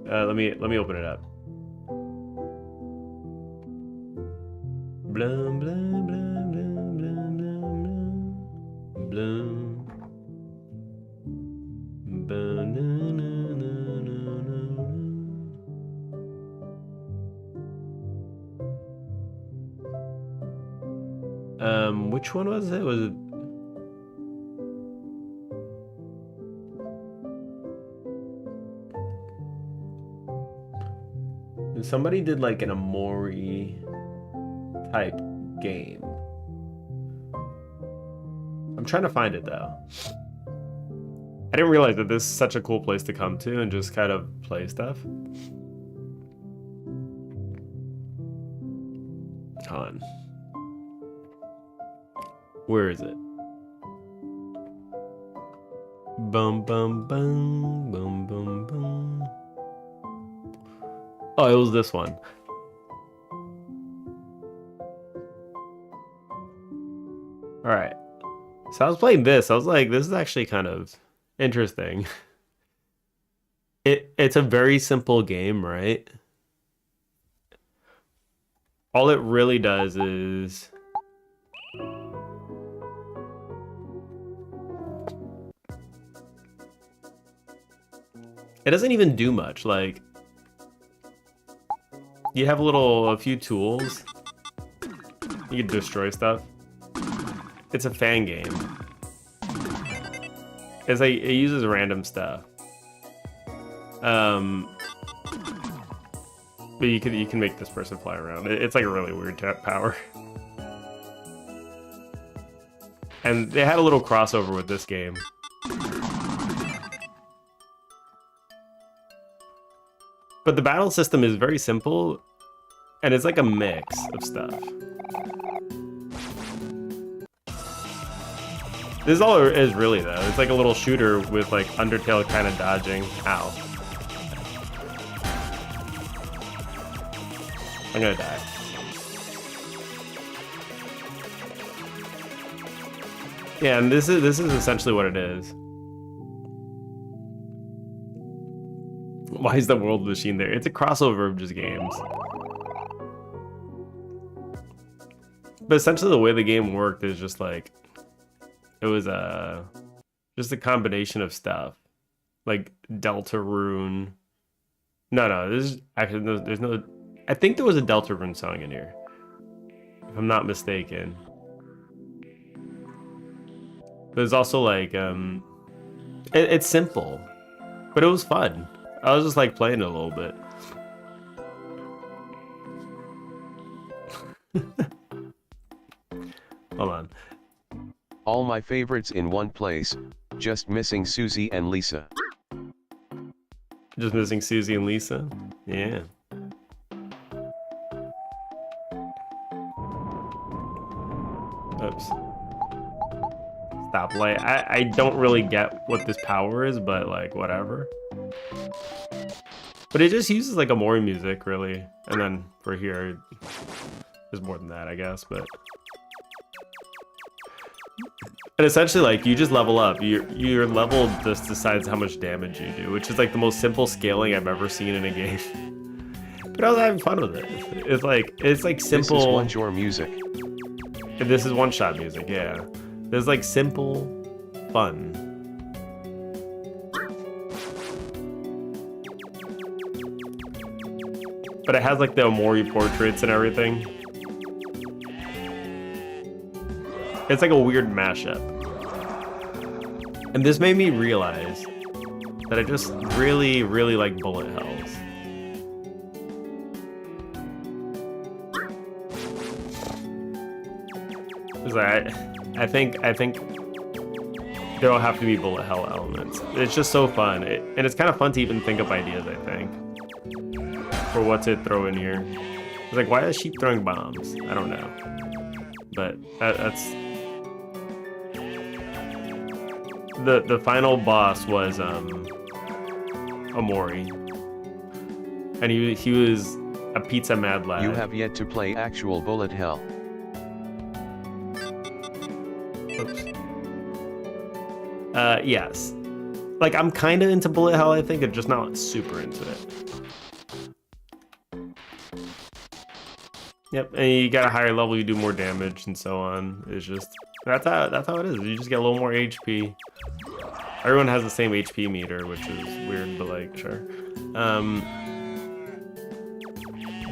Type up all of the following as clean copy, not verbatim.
Let me open it up. Blum blum blum blum blum blum blum. Which one was it? Was it? Somebody did like an Omori type game. I'm trying to find it though. I didn't realize that this is such a cool place to come to and just kind of play stuff. Hold on. Where is it? Bum bum bum bum bum bum. Oh, it was this one. All right. So I was playing this. I was like, this is actually kind of interesting. It's a very simple game, right? All it really does is it doesn't even do much. Like, you have a few tools. You can destroy stuff. It's a fan game. It's like it uses random stuff. But you can make this person fly around. It's like a really weird power. And they had a little crossover with this game. But the battle system is very simple, and it's like a mix of stuff. This is all it is really though. It's like a little shooter with like Undertale kind of dodging. Ow. I'm gonna die. Yeah, and this is essentially what it is. Why is the World Machine there? It's a crossover of just games. But essentially the way the game worked is just like, it was just a combination of stuff. Like Deltarune. No, this is actually, there's no, I think there was a Deltarune song in here, if I'm not mistaken. There's also like, it's simple, but it was fun. I was just like playing it a little bit. Hold on. All my favorites in one place, just missing Susie and Lisa. Just missing Susie and Lisa? Yeah. Oops. Stop light. I don't really get what this power is, but like whatever. But it just uses like Omori music, really. And then for here, there's more than that, I guess, but... And essentially, like, you just level up. Your level just decides how much damage you do, which is like the most simple scaling I've ever seen in a game. But I was having fun with it. It's like simple... This is one-shot music. This is one-shot music, yeah. There's like simple fun. But it has like the Omori portraits and everything. It's like a weird mashup. And this made me realize that I just really, really like bullet hells. I think there'll have to be bullet hell elements. It's just so fun. And it's kind of fun to even think up ideas, I think, for what to throw in here. It's like, why is she throwing bombs? I don't know. But that's... The final boss was Omori. And he was a pizza mad lad. You have yet to play actual bullet hell. Oops. Yes. Like, I'm kind of into bullet hell, I think. I'm just not super into it. Yep, and you got a higher level, you do more damage and so on. It's just, that's how it is. You just get a little more HP. Everyone has the same HP meter, which is weird, but like, sure.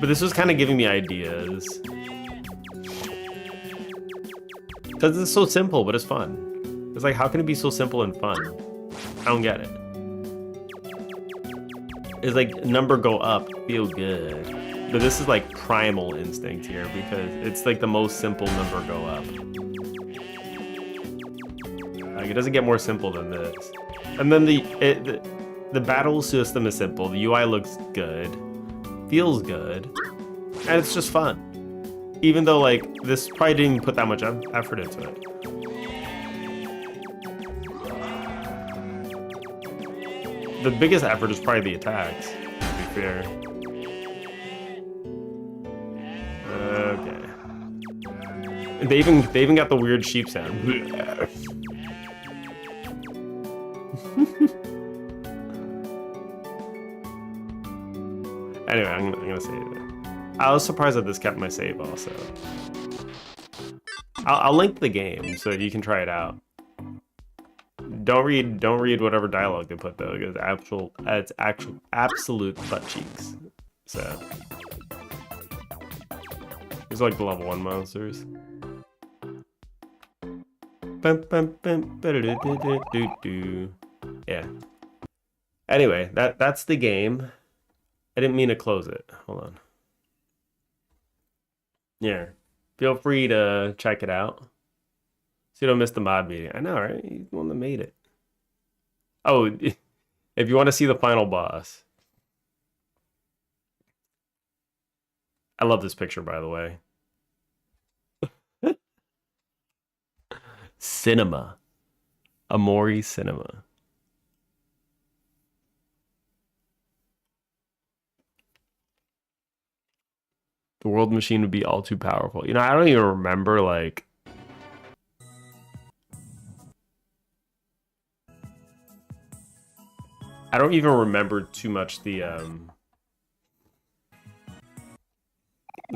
But this was kind of giving me ideas. Because it's so simple, but it's fun. It's like, how can it be so simple and fun? I don't get it. It's like, number go up, feel good. But this is like primal instinct here, because it's like the most simple number go up. Like, it doesn't get more simple than this. And then the battle system is simple. The UI looks good, feels good, and it's just fun. Even though like this probably didn't put that much effort into it. The biggest effort is probably the attacks, to be fair. Okay. They even got the weird sheep sound. Anyway, I'm gonna save it. I was surprised that this kept my save also. I'll link the game so you can try it out. Don't read whatever dialogue they put though, because it's actual absolute butt cheeks. So it's like the level 1 monsters. Yeah. Anyway, that's the game. I didn't mean to close it. Hold on. Yeah. Feel free to check it out. So you don't miss the mod meeting. I know, right? He's the one that made it. Oh, if you want to see the final boss. I love this picture, by the way. Cinema. Amori Cinema. The world machine would be all too powerful. You know, I don't even remember, like... I don't even remember too much the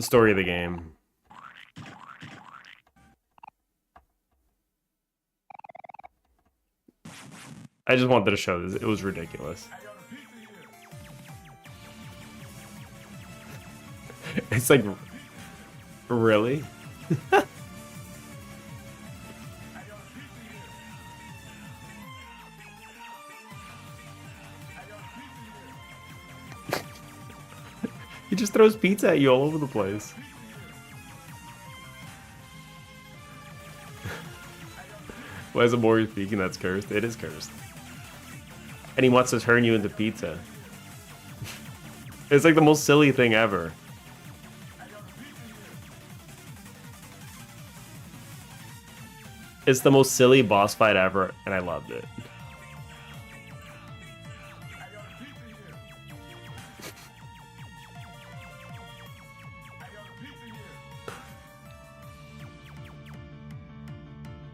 story of the game. I just wanted to show this. It was ridiculous. It's like, really? He just throws pizza at you all over the place. Why is Amori speaking? That's cursed. It is cursed. And he wants to turn you into pizza. It's like the most silly thing ever. It's the most silly boss fight ever, and I loved it.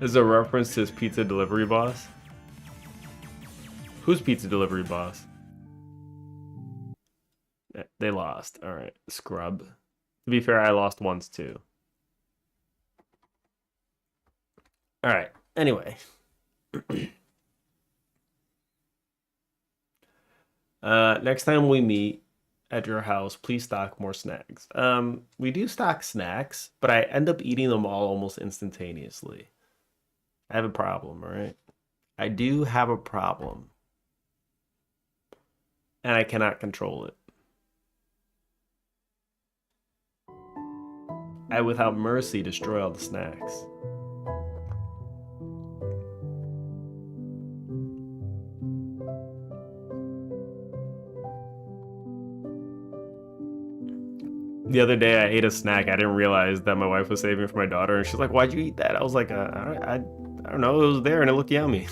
This is a reference to his pizza delivery boss. Who's pizza delivery boss? They lost. All right, scrub. To be fair, I lost once too. All right. Anyway. Next time we meet at your house, please stock more snacks. We do stock snacks, but I end up eating them all almost instantaneously. I have a problem, all right? I do have a problem. And I cannot control it. I, without mercy, destroy all the snacks. The other day I ate a snack. I didn't realize that my wife was saving it for my daughter, and she's like, "Why'd you eat that?" I was like, I don't know. It was there and it looked yummy.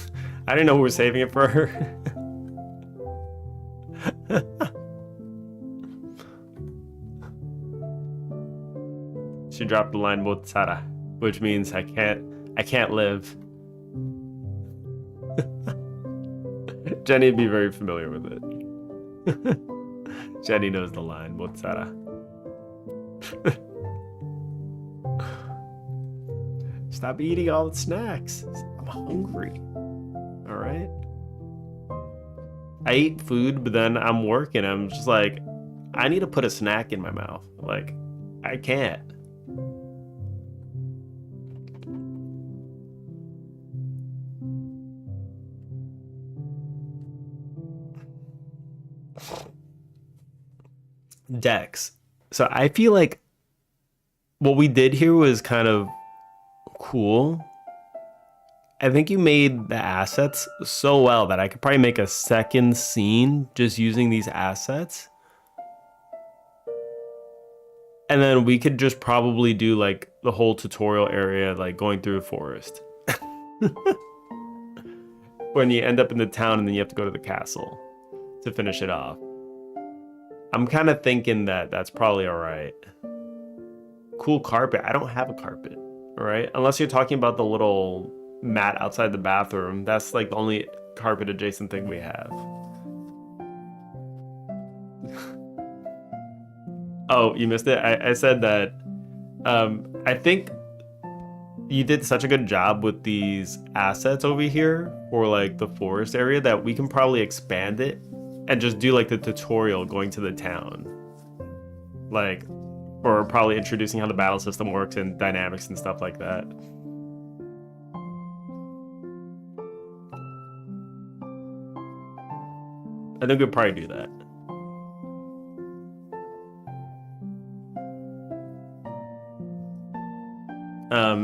I didn't know we were saving it for her. She dropped the line "mozzara," which means I can't live. Jenny would be very familiar with it. Jenny knows the line. Mozzarella. Stop eating all the snacks. I'm hungry. All right. I eat food, but then I'm working. I'm just like, I need to put a snack in my mouth. Like, I can't. Dex. So I feel like what we did here was kind of cool. I think you made the assets so well that I could probably make a second scene just using these assets. And then we could just probably do like the whole tutorial area, like going through a forest. When you end up in the town and then you have to go to the castle to finish it off. I'm kind of thinking that that's probably all right. Cool carpet. I don't have a carpet, all right? Unless you're talking about the little mat outside the bathroom. That's like the only carpet adjacent thing we have. Oh, you missed it? I said that I think you did such a good job with these assets over here for like the forest area that we can probably expand it and just do like the tutorial going to the town. Like, or probably introducing how the battle system works and dynamics and stuff like that. I think we'd probably do that.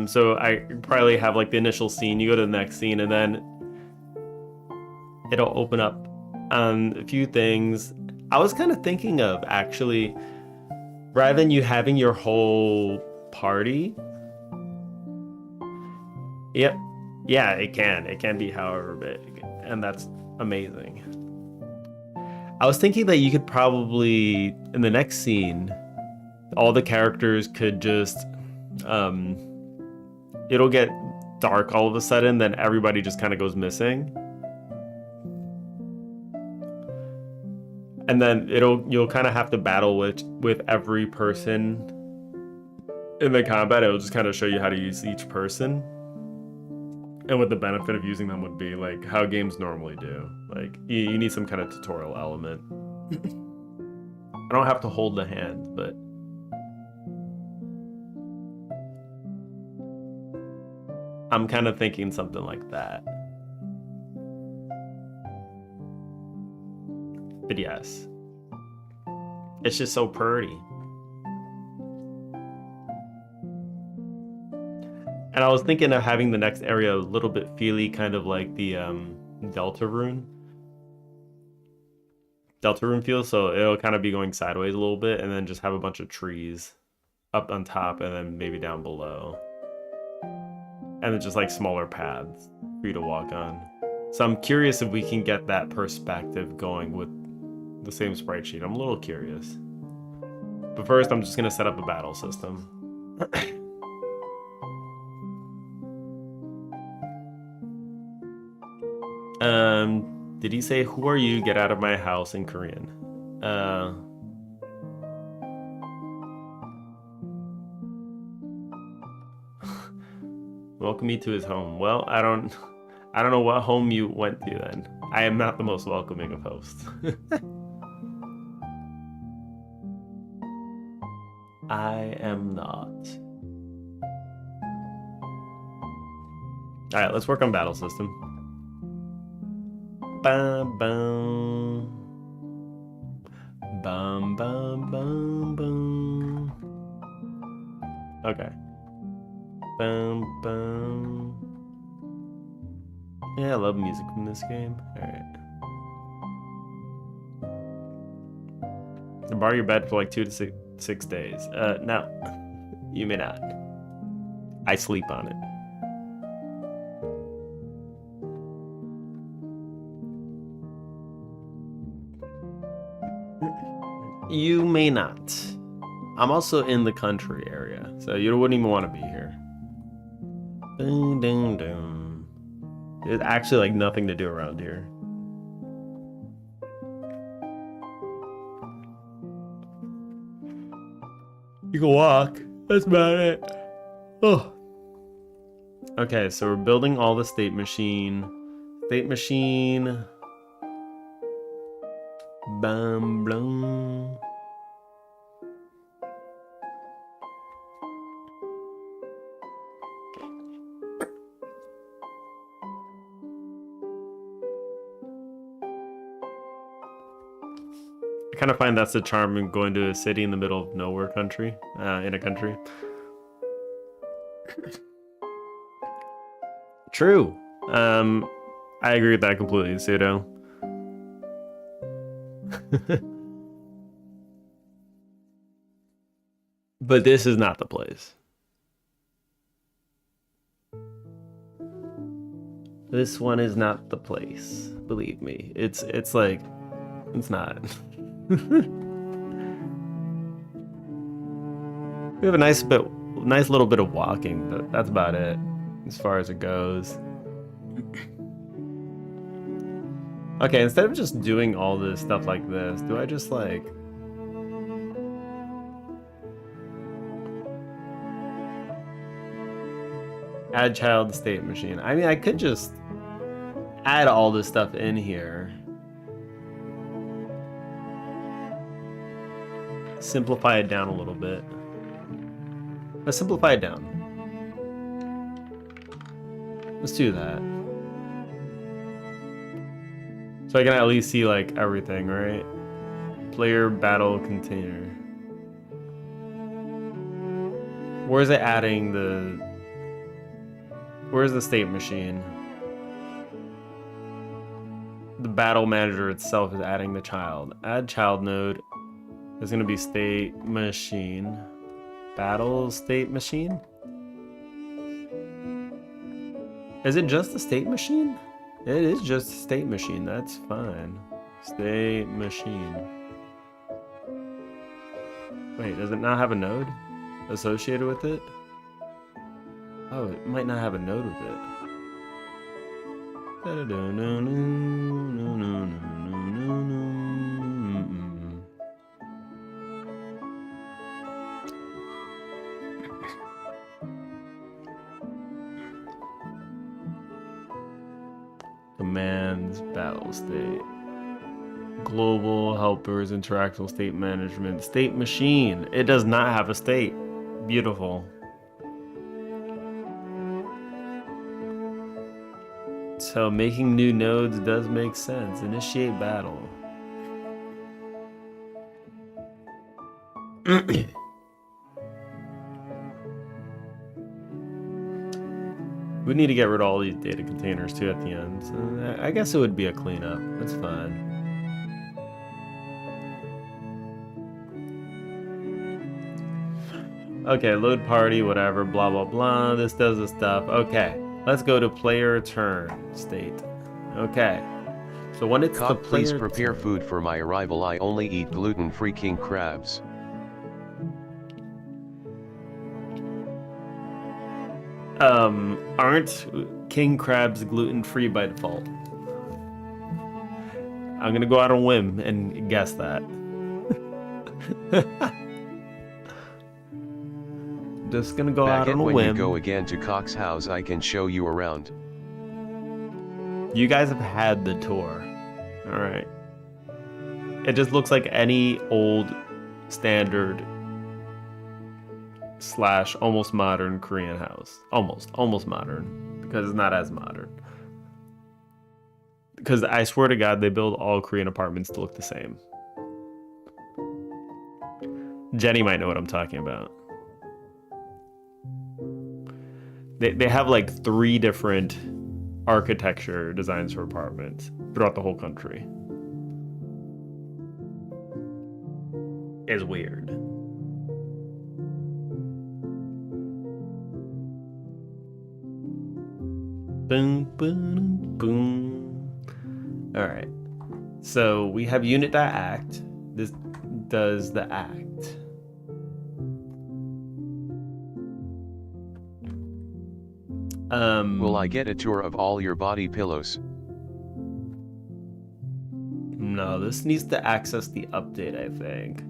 So I probably have like the initial scene, you go to the next scene, and then it'll open up on a few things. I was kind of thinking of actually, rather than you having your whole party. Yep. Yeah, it can be however big, and that's amazing. I was thinking that you could probably, in the next scene, all the characters could just, it'll get dark all of a sudden, then everybody just kind of goes missing. And then you'll kind of have to battle with every person in the combat. It'll just kind of show you how to use each person. And what the benefit of using them would be, like how games normally do. Like you need some kind of tutorial element. I don't have to hold the hand, but I'm kind of thinking something like that. But yes, it's just so pretty. And I was thinking of having the next area a little bit feely, kind of like the Deltarune feel. So it'll kind of be going sideways a little bit, and then just have a bunch of trees up on top, and then maybe down below. And then just like smaller paths for you to walk on. So I'm curious if we can get that perspective going with the same sprite sheet. I'm a little curious. But first, I'm just going to set up a battle system. Did he say, "Who are you? Get out of my house" in Korean? Welcome me to his home. Well, I don't know what home you went to then. I am not the most welcoming of hosts. I am not. Alright, let's work on battle system. Bum bum. Bum bum bum bum. Okay. Bum bum. Yeah, I love music from this game. Alright. Borrow your bed for like 2 to 6 days. No. You may not. I sleep on it. You may not. I'm also in the country area, so you wouldn't even want to be here. Dun, dun, dun. There's actually like nothing to do around here. You can walk. That's about it. Oh. Okay, so we're building all the state machine. State machine. Bam, blum. I kind of find that's the charm in going to a city in the middle of nowhere country, in a country. True. I agree with that completely, Pseudo. But this is not the place. This one is not the place. Believe me. It's like, it's not. We have a nice little bit of walking, but that's about it as far as it goes. Okay, instead of just doing all this stuff like this, do I just like add child state machine? I mean, I could just add all this stuff in here. Simplify it down a little bit. Let's simplify it down. Let's do that. So I can at least see like everything, right? Player battle container. Where's it adding the... Where's the state machine? The battle manager itself is adding the child. Add child node. There's gonna be state machine. Battle state machine? Is it just the state machine? It is just a state machine, that's fine. State machine. Wait, does it not have a node associated with it? Oh, it might not have a node with it. Commands, battle state. Global helpers, interactional state management. State machine. It does not have a state. Beautiful. So making new nodes does make sense. Initiate battle. We need to get rid of all these data containers too at the end. So I guess it would be a cleanup. That's fine. Okay, load party, whatever, blah, blah, blah. This does the stuff. Okay, let's go to player turn state. Okay, so when it's Cock, the player please prepare turn, food for my arrival. I only eat gluten-free king crabs. aren't king crabs gluten-free by default? I'm gonna go out on a whim and guess that. Just gonna go out Back on a when whim. you go again to Cock's house, I can show you around. You guys have had the tour. Alright. It just looks like any old standard / almost modern Korean house. Almost modern. Because it's not as modern. Because I swear to God, they build all Korean apartments to look the same. Jenny might know what I'm talking about. They have like 3 different architecture designs for apartments throughout the whole country. It's weird. Boom, boom, boom. All right. So we have unit.act. This does the act. Will I get a tour of all your body pillows? No, this needs to access the update, I think.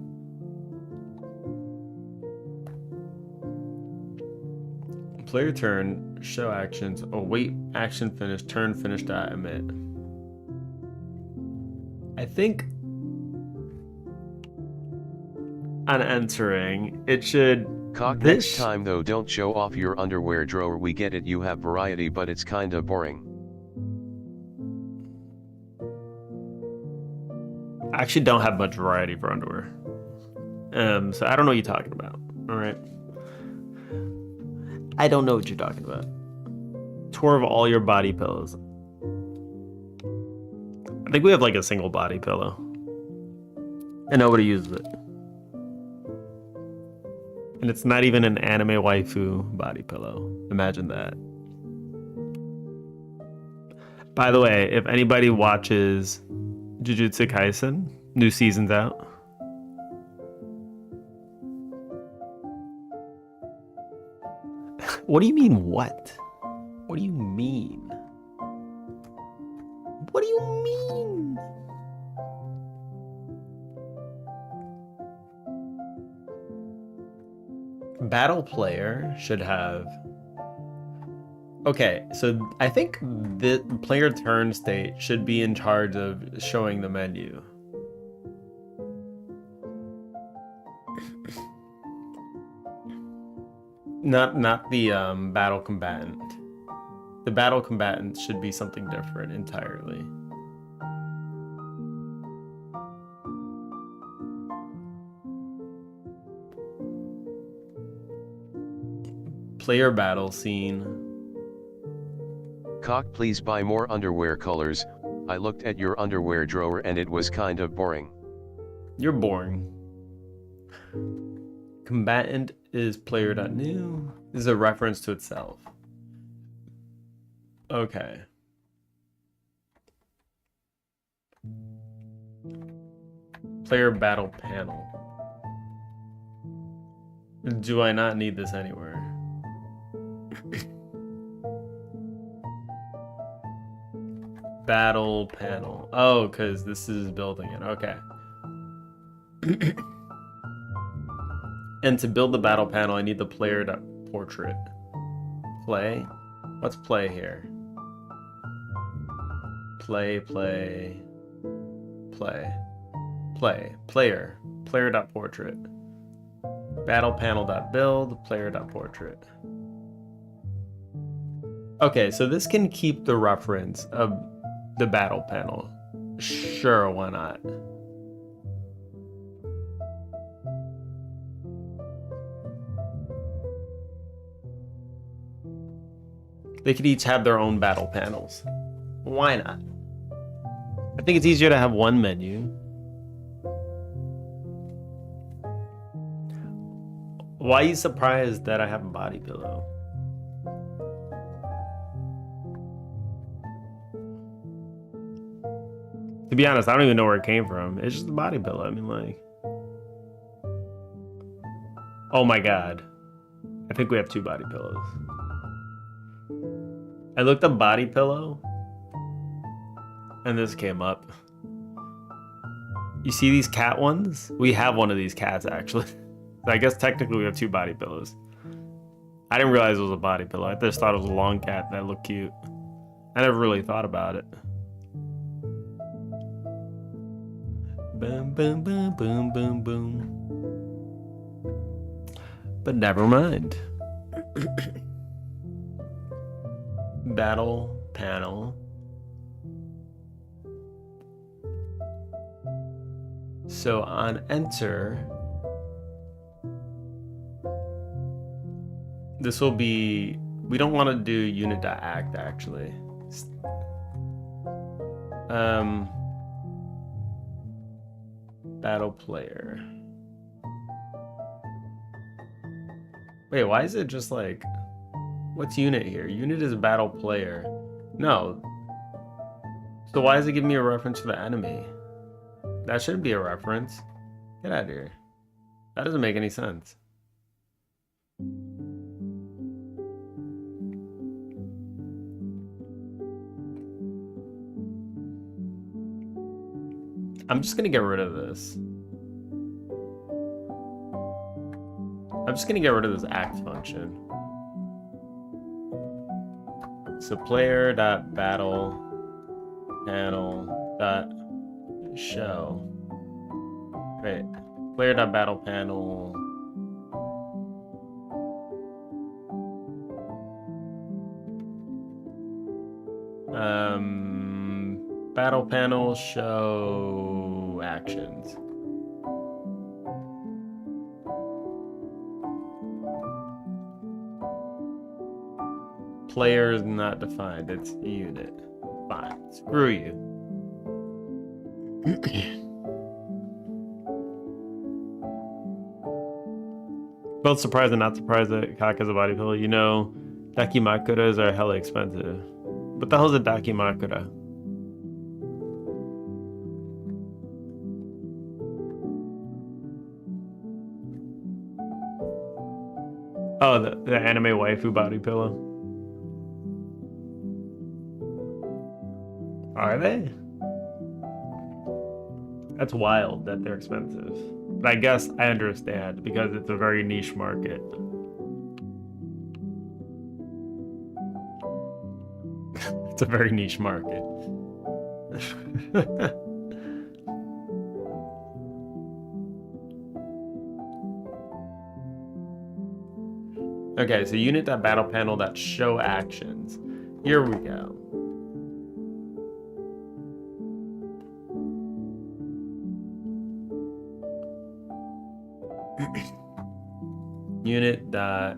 Player turn, show actions. Oh, wait, action finish, turn finish dot emit. I think on entering, it should. Cock, next time though, don't show off your underwear drawer. We get it, you have variety, but it's kinda boring. I actually don't have much variety for underwear. So I don't know what you're talking about. All right. I don't know what you're talking about. Tour of all your body pillows. I think we have like a single body pillow. And nobody uses it. And it's not even an anime waifu body pillow. Imagine that. By the way, if anybody watches Jujutsu Kaisen, new season's out. What do you mean, what? What do you mean? What do you mean? Battle player should have... Okay, so I think the player turn state should be in charge of showing the menu. Not the battle combatant. The battle combatant should be something different entirely. Player battle scene. Cock, please buy more underwear colors. I looked at your underwear drawer and it was kind of boring. You're boring. Combatant is player.new. This is a reference to itself. Okay. Player battle panel. Do I not need this anywhere? Battle panel. Oh, because this is building it. Okay. And to build the battle panel, I need the player.portrait. Play? What's play here? Play. Player. Player.portrait. Battle panel.build. Player.portrait. Okay, so this can keep the reference of the battle panel. Sure, why not? They could each have their own battle panels. Why not? I think it's easier to have one menu. Why are you surprised that I have a body pillow? To be honest, I don't even know where it came from. It's just a body pillow. I mean, like... Oh my god. I think we have two body pillows. I looked up body pillow, and this came up. You see these cat ones? We have one of these cats, actually. So I guess technically we have two body pillows. I didn't realize it was a body pillow. I just thought it was a long cat that looked cute. I never really thought about it. Boom, boom, boom, boom, boom, boom. But never mind. Battle panel. So on enter, this will be, we don't want to do unit.act actually. Battle player. Wait, why is it just like, what's unit here? Unit is battle player. No. So why is it giving me a reference to the enemy? That shouldn't be a reference. Get out of here. That doesn't make any sense. I'm just gonna get rid of this. I'm just gonna get rid of this act function. so player dot battle panel dot show. Wait, player dot battle panel. Battle panel show actions. Player is not defined. It's unit. Fine. Screw you. Both surprised and not surprised that Kaka's a body pillow. You know, Dakimakuras are hella expensive. What the hell's a Dakimakura? Oh, the anime waifu body pillow. Are they? That's wild that they're expensive. But I guess I understand because it's a very niche market. It's a very niche market. Okay, so unit.battlepanel.show actions. Here we go. Unit dot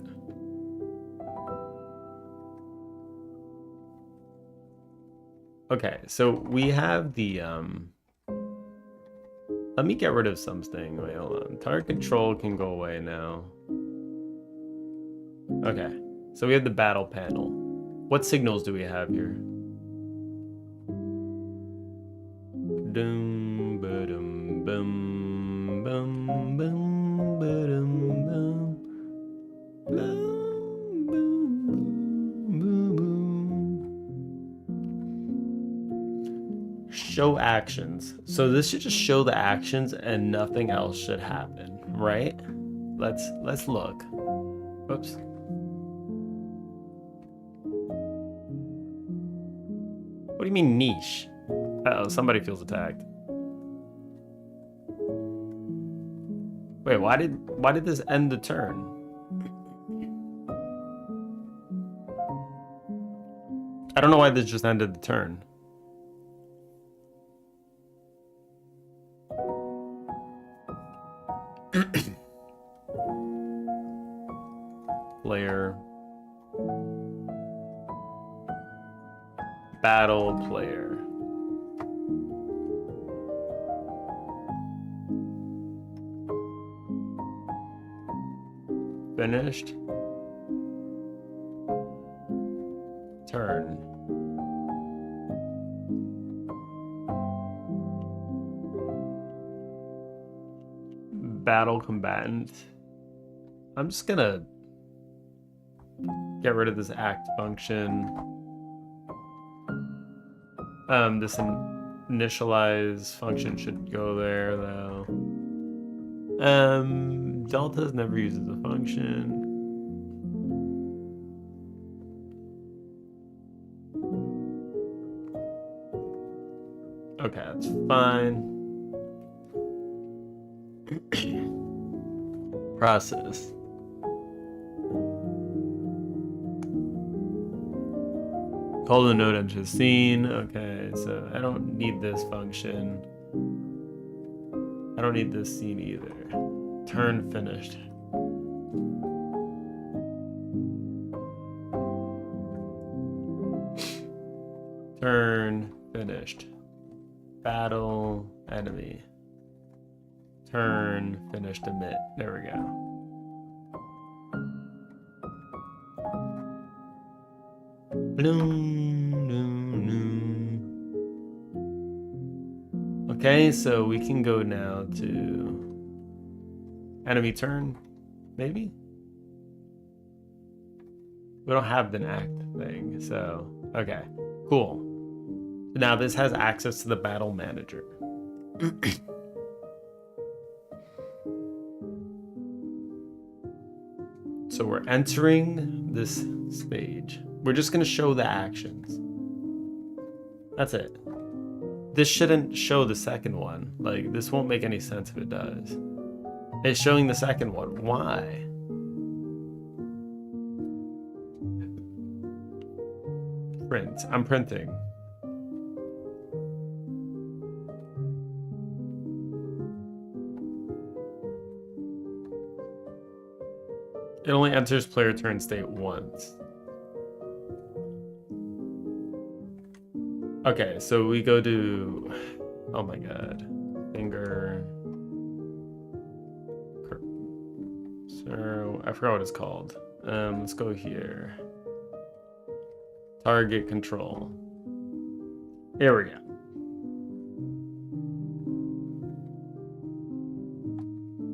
okay, so we have the let me get rid of something. Wait, hold on. Target control can go away now. Okay, so we have the battle panel. What signals do we have here? Dum ba-dum bum bum bum ba-dum bum. Boom, boom, boom, boom. Show actions. So this should just show the actions and nothing else should happen, right? Let's look. Whoops. What do you mean niche? Uh-oh, somebody feels attacked. Wait, why did this end the turn? I don't know why this just ended the turn. Player. Battle player. Finished. Turn. Battle combatant. I'm just gonna get rid of this act function. This initialize function should go there though. Deltas never uses a function. Okay, that's fine. Process. Call the node into scene. Okay, so I don't need this function. I don't need this scene either. Turn finished. Turn finished. Battle enemy. Turn finished emit. There we go. Bloom, bloom, bloom. Okay, so we can go now to enemy turn, maybe? We don't have the act thing, so okay, cool. Now this has access to the battle manager. So we're entering this stage. We're just gonna show the actions. That's it. This shouldn't show the second one. Like, this won't make any sense if it does. It's showing the second one. Why? Print. I'm printing. It only enters player turn state once. Okay, so we go to, oh my god, finger, so I forgot what it's called. Let's go here. Target control. Here we go.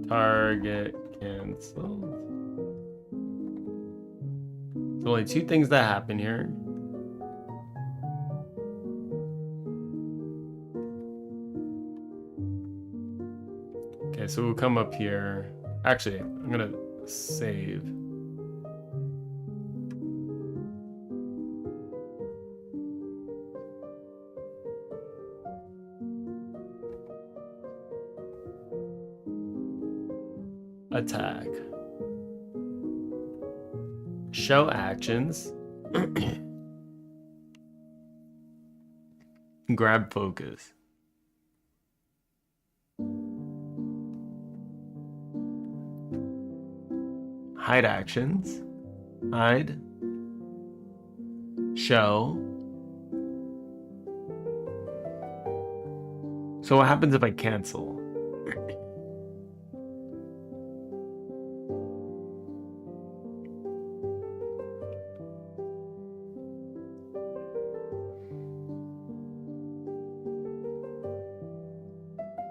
Target canceled. There's only two things that happen here. Okay, so we'll come up here. Actually, I'm gonna save. Attack. Show actions. Grab focus. Hide actions. Hide. Show. So what happens if I cancel?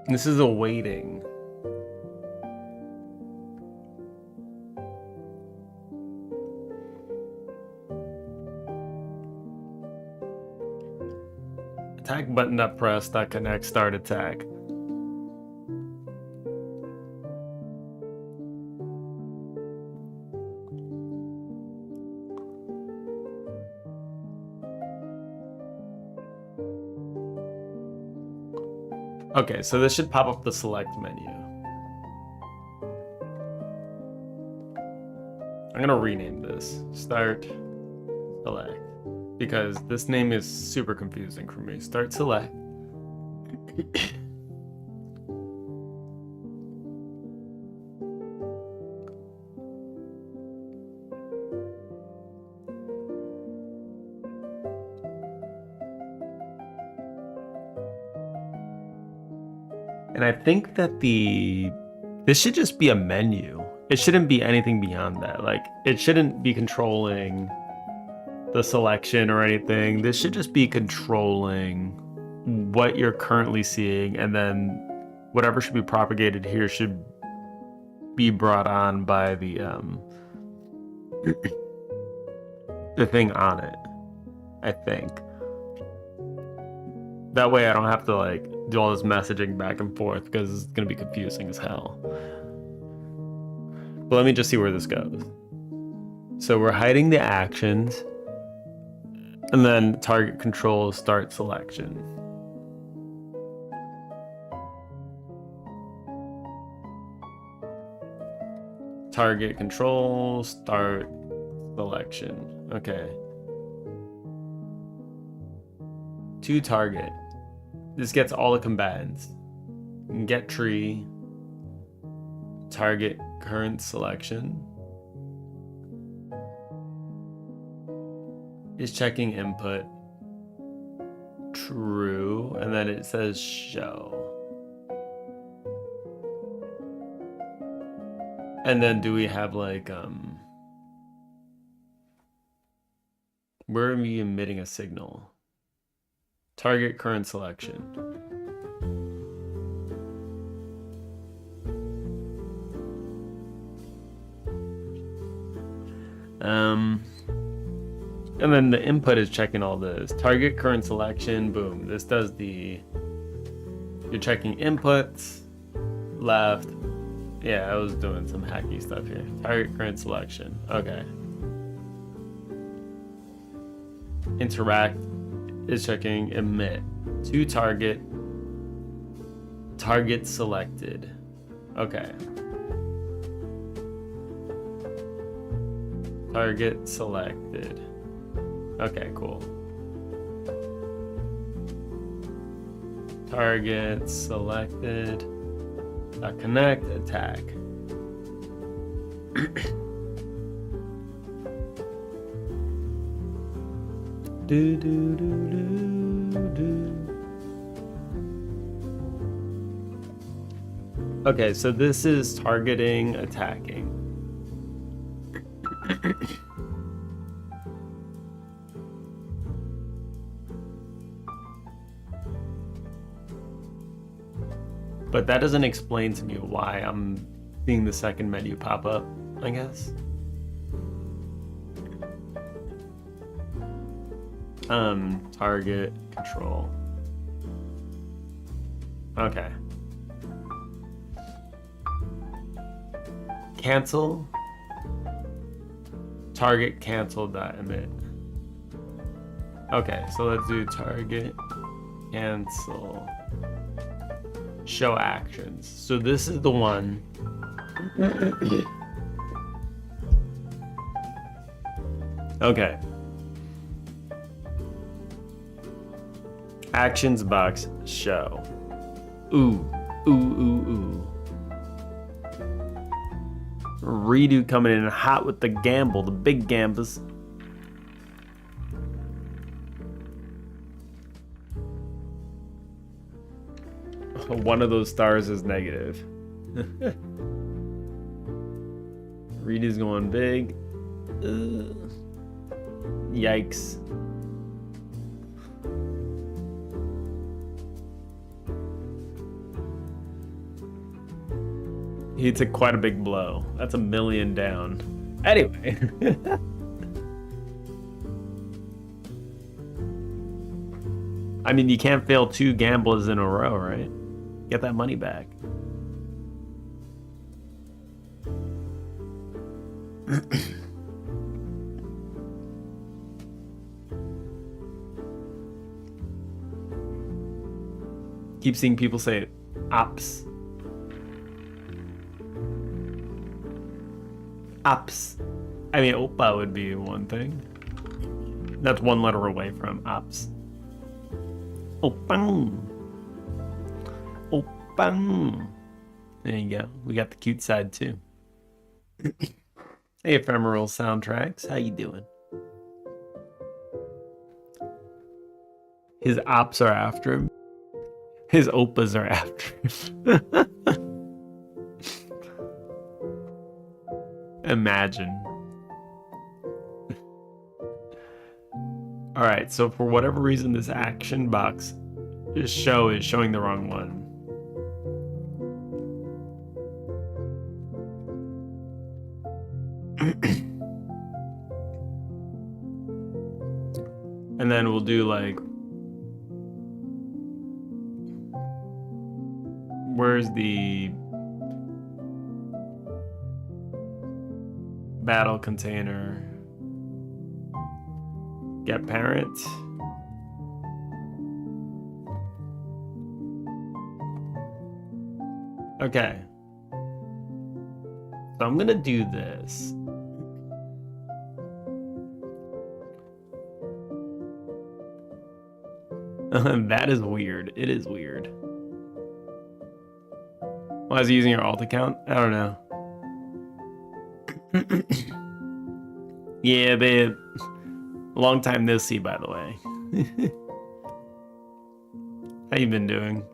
This is a waiting. Attack button not pressed, that connects, start attack. Okay, so this should pop up the select menu. I'm gonna rename this. Start, select. Because this name is super confusing for me. Start, select. And I think that this should just be a menu. It shouldn't be anything beyond that. Like, it shouldn't be controlling the selection or anything. This should just be controlling what you're currently seeing, and then whatever should be propagated here should be brought on by the thing on it, I think. That way I don't have to like do all this messaging back and forth, because it's gonna be confusing as hell. But let me just see where this goes. So we're hiding the actions, and then target control, start selection. Target control, start selection. Okay. To target. This gets all the combatants. Get tree. Target current selection. Is checking input. True. And then it says show. And then do we have like where are we emitting a signal? Target current selection. And then the input is checking all this. Target current selection, boom. This does you're checking inputs, left. Yeah, I was doing some hacky stuff here. Target current selection, okay. Interact is checking. Emit. To target. Target selected. Okay. Target selected. Okay, cool. Target selected. Connect, attack. Do, do, do, do, do. Okay, so this is targeting, attacking. But that doesn't explain to me why I'm seeing the second menu pop up, I guess. Target, control. Okay. Cancel. Target cancel dot emit. Okay, so let's do target cancel. Show actions. So this is the one. Okay. Actions box show. Ooh, ooh, ooh, ooh. Redo coming in hot with the gamble, the big gambas. One of those stars is negative. Redo's going big. Yikes. He took quite a big blow. That's $1 million down. Anyway. I mean, you can't fail 2 gambles in a row, right? Get that money back. Keep seeing people say ops. Ops. I mean, Oppa would be one thing. That's 1 letter away from ops. Oppa. Oppa. There you go. We got the cute side too. Hey, Ephemeral Soundtracks. How you doing? His ops are after him. His Oppas are after him. Imagine. All right, so for whatever reason, this action box is showing the wrong one. And then we'll do like, where's the battle container? Get parent. Okay. So I'm gonna do this. That is weird. It is weird. Why is he using your alt account? I don't know. Yeah, babe. Long time no see, by the way. How you been doing?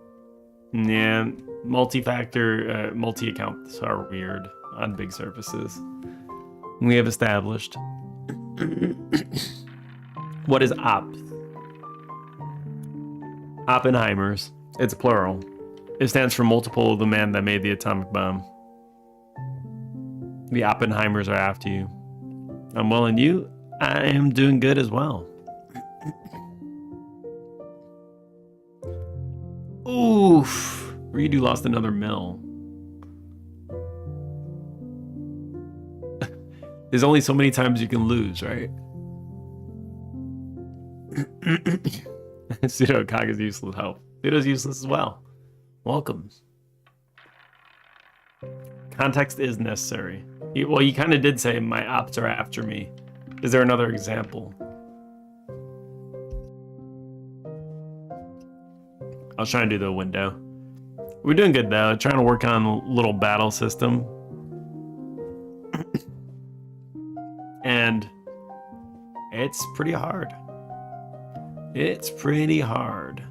Yeah, multi-factor, multi-accounts are weird on big surfaces. We have established. What is ops? Oppenheimers. It's plural. It stands for multiple of the man that made the atomic bomb. The Oppenheimers are after you. I'm well, and you? I am doing good as well. Oof. Redo lost another mill. There's only so many times you can lose, right? Pseudo cog is useless help. Pseudo's useless as well. Welcome. Context is necessary. He kind of did say my ops are after me. Is there another example? I was trying to do the window. We're doing good though. Trying to work on a little battle system. And it's pretty hard. It's pretty hard.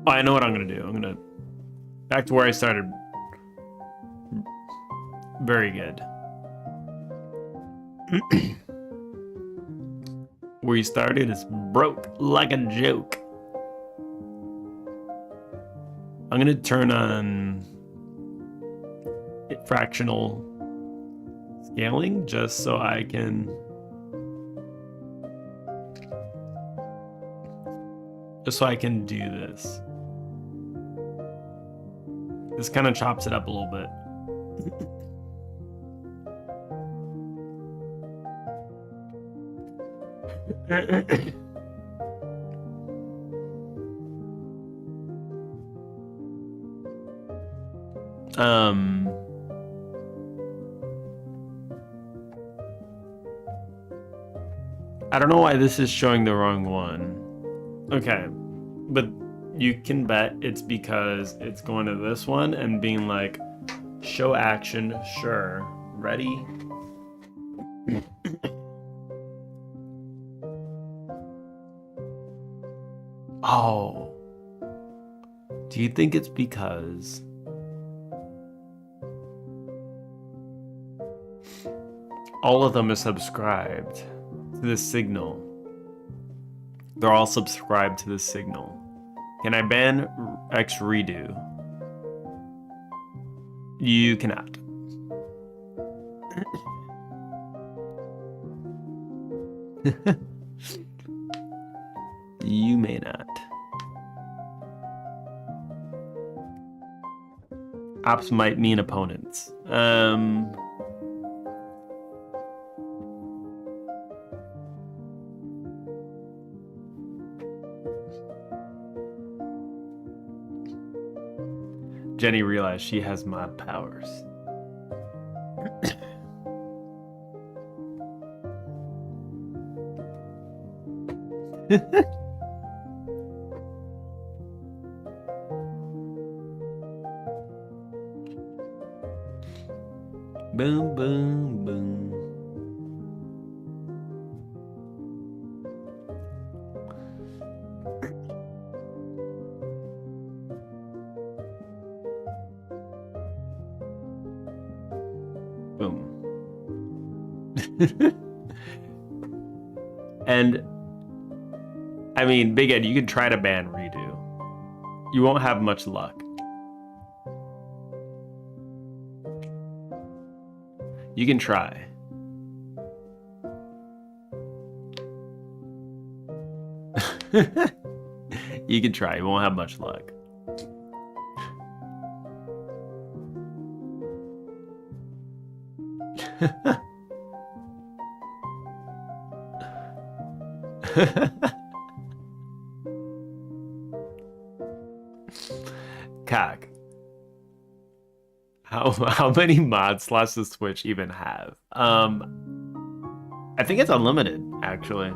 Oh, I know what I'm gonna do. I'm gonna back to where I started. Very good. Where you started is broke like a joke. I'm gonna turn on fractional scaling just so I can do this. This kind of chops it up a little bit. I don't know why this is showing the wrong one. Okay, but you can bet it's because it's going to this one and being like, show action, sure, ready? Oh. Do you think it's because all of them are subscribed to this signal? They're all subscribed to this signal. Can I ban X redo? You cannot. You may not. Ops might mean opponents. Jenny realized she has mod powers. Boom, boom, boom. Boom. And I mean, Big Ed, you could try to ban redo. You won't have much luck. You can try. You can try. You won't have much luck. Cock. How many mod slots does Twitch even have? I think it's unlimited, actually.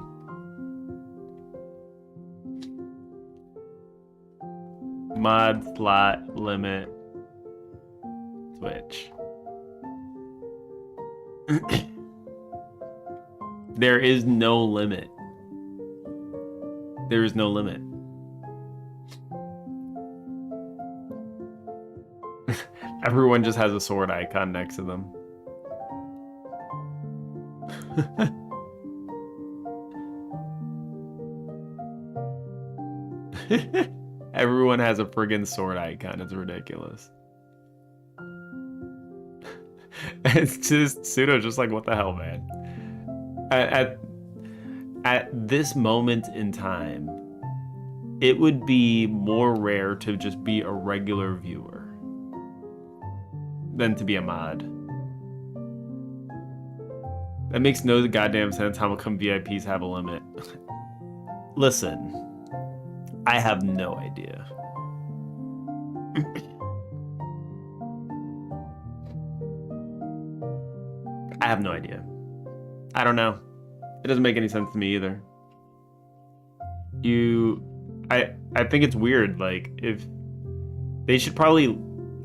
Mod slot limit Twitch. There is no limit. There is no limit. Everyone just has a sword icon next to them. Everyone has a friggin' sword icon. It's ridiculous. It's just Pseudo, just like, what the hell, man? At this moment in time, it would be more rare to just be a regular viewer than to be a mod. That makes no goddamn sense. How come VIPs have a limit? Listen, I have no idea. I have no idea. I don't know. It doesn't make any sense to me either. I think it's weird. Like, if they should probably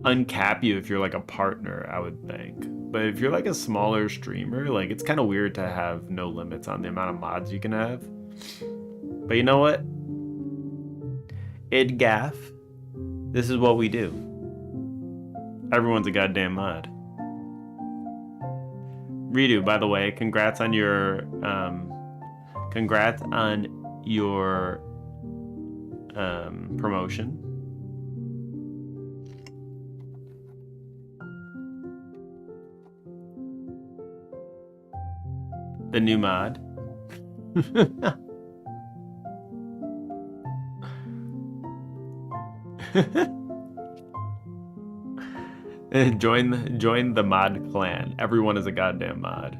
uncap you if you're like a partner, I would think. But if you're like a smaller streamer, like, it's kind of weird to have no limits on the amount of mods you can have. But you know what? IdGaff, this is what we do. Everyone's a goddamn mod. Redo, by the way, congrats on your promotion. The new mod. Join the mod clan. Everyone is a goddamn mod.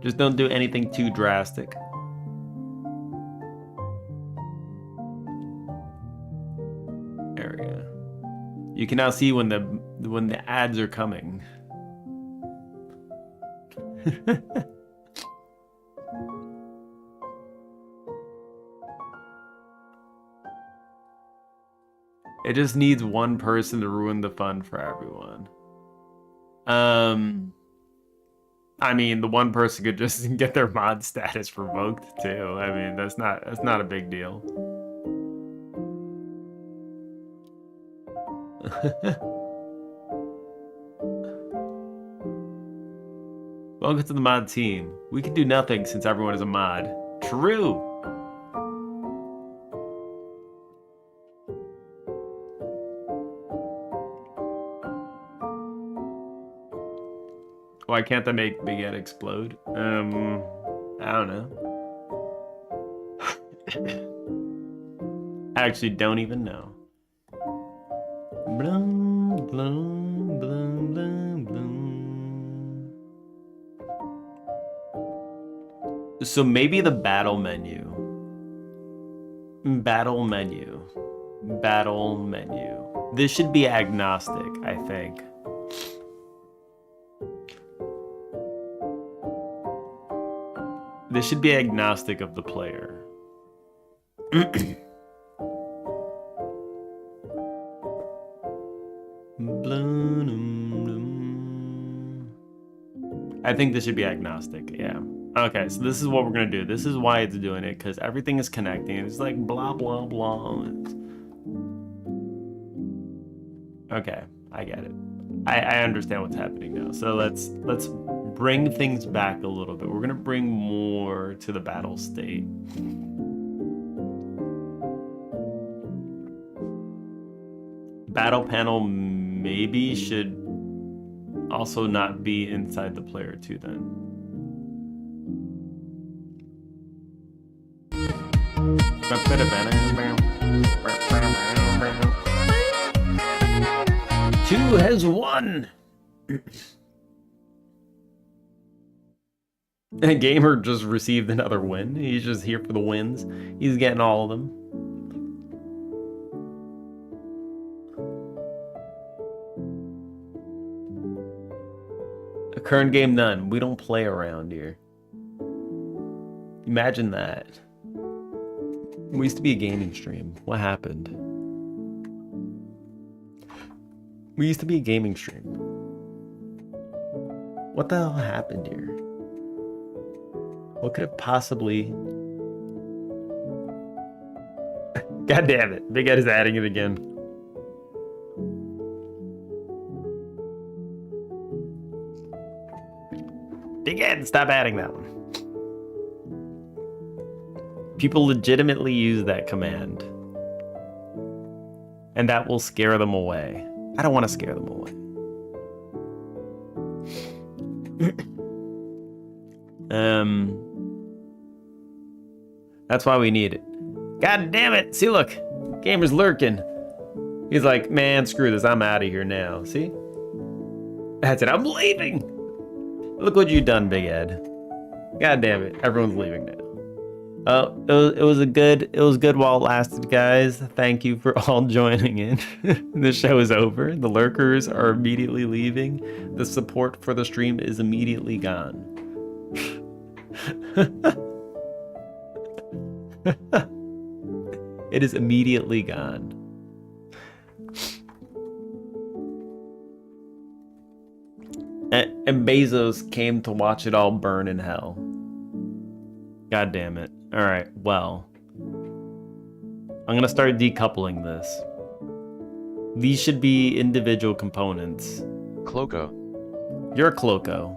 Just don't do anything too drastic. There we go. You can now see when the ads are coming. It just needs one person to ruin the fun for everyone. I mean, the one person could just get their mod status revoked too. I mean, that's not a big deal. Welcome to the mod team. We can do nothing since everyone is a mod. True. Why can't I make Big Ed explode? I don't know. I actually don't even know. Blum, blum, blum, blum, blum. So maybe the battle menu. Battle menu. Battle menu. This should be agnostic, I think. This should be agnostic of the player. I think this should be agnostic, yeah. Okay, so this is what we're gonna do. This is why it's doing it, because everything is connecting. It's like blah, blah, blah. Okay, I get it. I understand what's happening now. So let's bring things back a little bit. We're gonna bring more to the battle state. Battle panel maybe should also not be inside the player too then. Two has won! A gamer just received another win. He's just here for the wins. He's getting all of them. A current game none. We don't play around here. Imagine that. We used to be a gaming stream. What happened? We used to be a gaming stream. What the hell happened here? What could it possibly... God damn it. Big Ed is adding it again. Big Ed, stop adding that one. People legitimately use that command. And that will scare them away. I don't want to scare them away. That's why we need it. God damn it! See, look, gamer's lurking. He's like, man, screw this. I'm out of here now. See? That's it. I'm leaving. Look what you done, Big Ed. God damn it. Everyone's leaving now. It was good while it lasted, guys. Thank you for all joining in. The show is over. The lurkers are immediately leaving. The support for the stream is immediately gone. It is immediately gone. And Bezos came to watch it all burn in hell. God damn it. Alright, well. I'm gonna start decoupling this. These should be individual components. Cloco. You're a Cloco.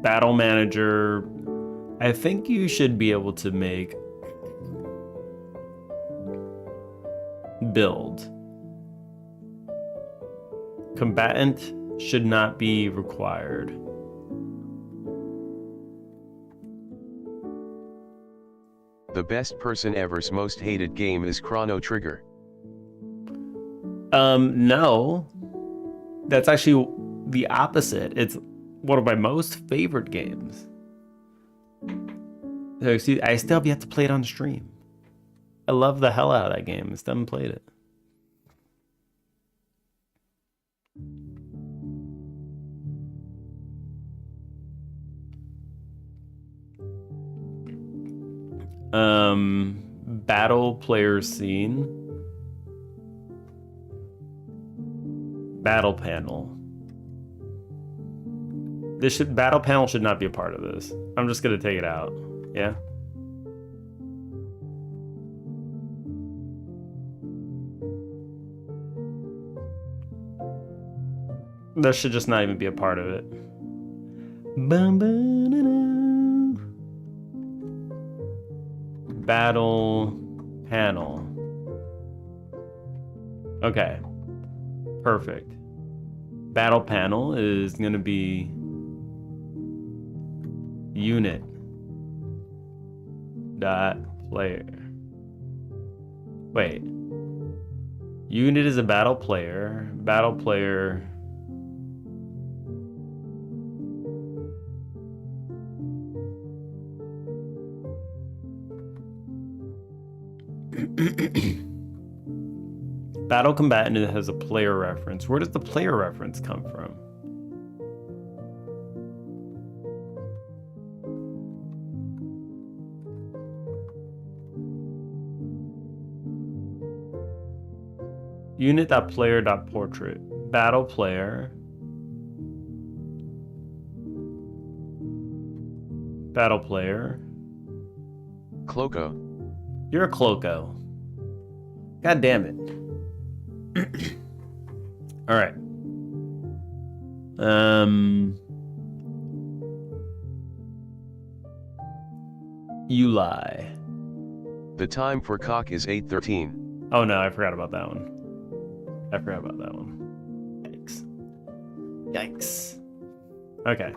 Battle Manager. I think you should be able to make build. Combatant should not be required. The best person ever's most hated game is Chrono Trigger. No. That's actually the opposite. It's one of my most favorite games. So, see, I still have yet to play it on stream. I love the hell out of that game. I still haven't played it. Battle player scene. Battle panel. Battle panel should not be a part of this. I'm just gonna take it out. Yeah. That should just not even be a part of it. Battle panel. Okay. Perfect. Battle panel is gonna be unit dot player. Wait. Unit is a battle player. Battle player. Battle combatant has a player reference. Where does the player reference come from? Unit.player.portrait. Battle player. Battle player. Cloco. You're a Cloco. God damn it. All right. You lie. The time for cock is 8:13. Oh no, I forgot about that one. I forgot about that one. Yikes. Yikes. Okay.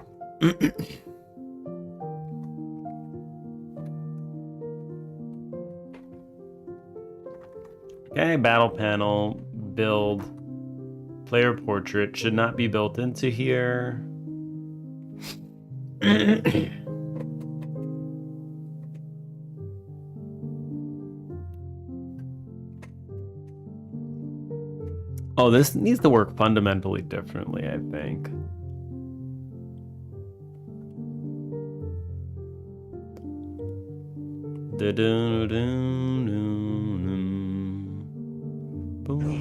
Okay, battle panel, build, player portrait should not be built into here. Oh, this needs to work fundamentally differently, I think. No. Wait.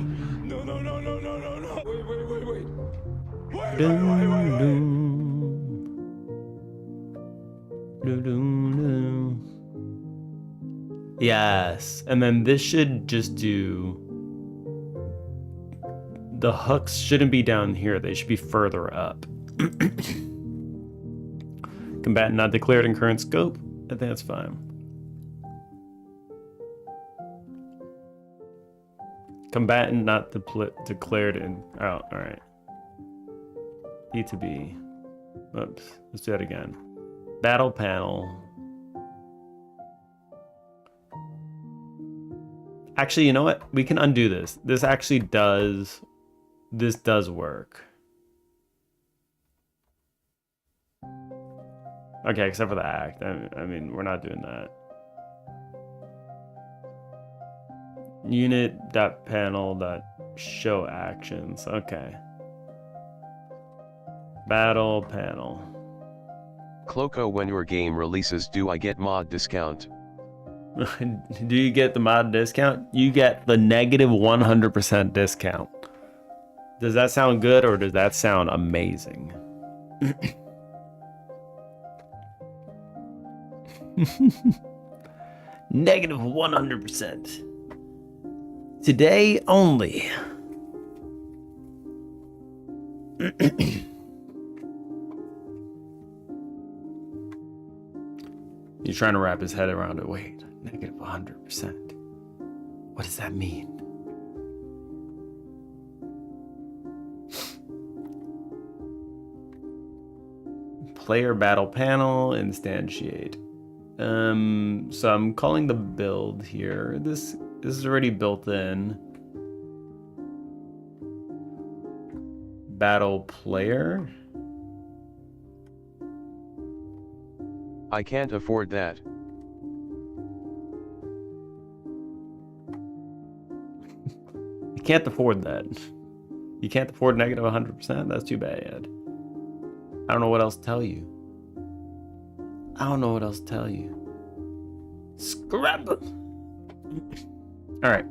Yes, and then this should just do... The hooks shouldn't be down here, they should be further up. Combatant not declared in current scope? I think that's fine. Combatant not declared in... Oh, alright. B to B. Oops, let's do that again. Battle panel. Actually, you know what? We can undo this. This actually does... This does work. Okay, except for the act. I mean, we're not doing that. Unit.panel.show actions. Okay. Battle panel. Cloco, when your game releases, do I get mod discount? Do you get the mod discount? You get the negative 100% discount. Does that sound good or does that sound amazing? Negative 100%. Today only. He's trying to wrap his head around it. Wait, negative 100%. What does that mean? Player battle panel, instantiate. So I'm calling the build here. This is already built in. Battle player. I can't afford that. You can't afford that. You can't afford negative 100%? That's too bad. I don't know what else to tell you. I don't know what else to tell you. Scrap it. All right.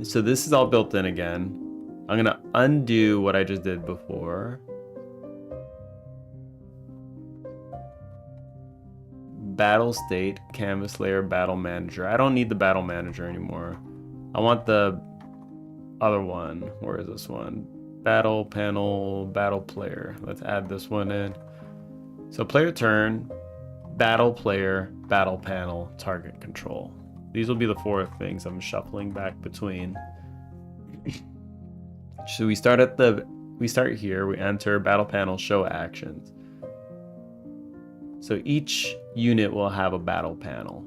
So this is all built in again. I'm gonna undo what I just did before. Battle state, canvas layer, battle manager. I don't need the battle manager anymore. I want the other one. Where is this one? Battle panel, battle player. Let's add this one in. So player turn, battle player, battle panel, target control. These will be the four things I'm shuffling back between. So we start here, we enter battle panel, show actions. So each unit will have a battle panel.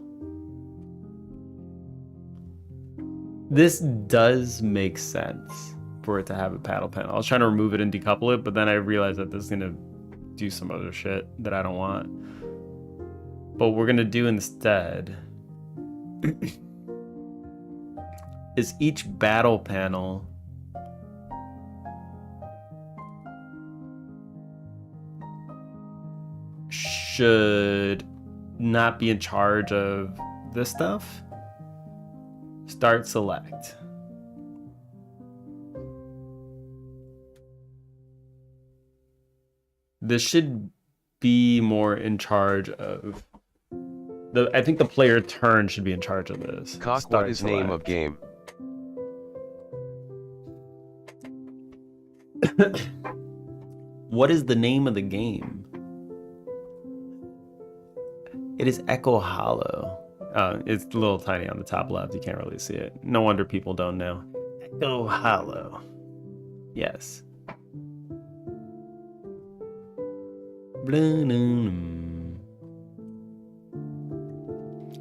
This does make sense for it to have a battle panel. I was trying to remove it and decouple it, but then I realized that this is gonna do some other shit that I don't want. But what we're gonna do instead is each battle panel should not be in charge of this stuff. Start select. This should be more in charge of I think the player turn should be in charge of this. Cock, what is name of game? What is the name of the game? It is Echo Hollow. It's a little tiny on the top left. You can't really see it. No wonder people don't know. Echo Hollow. Yes.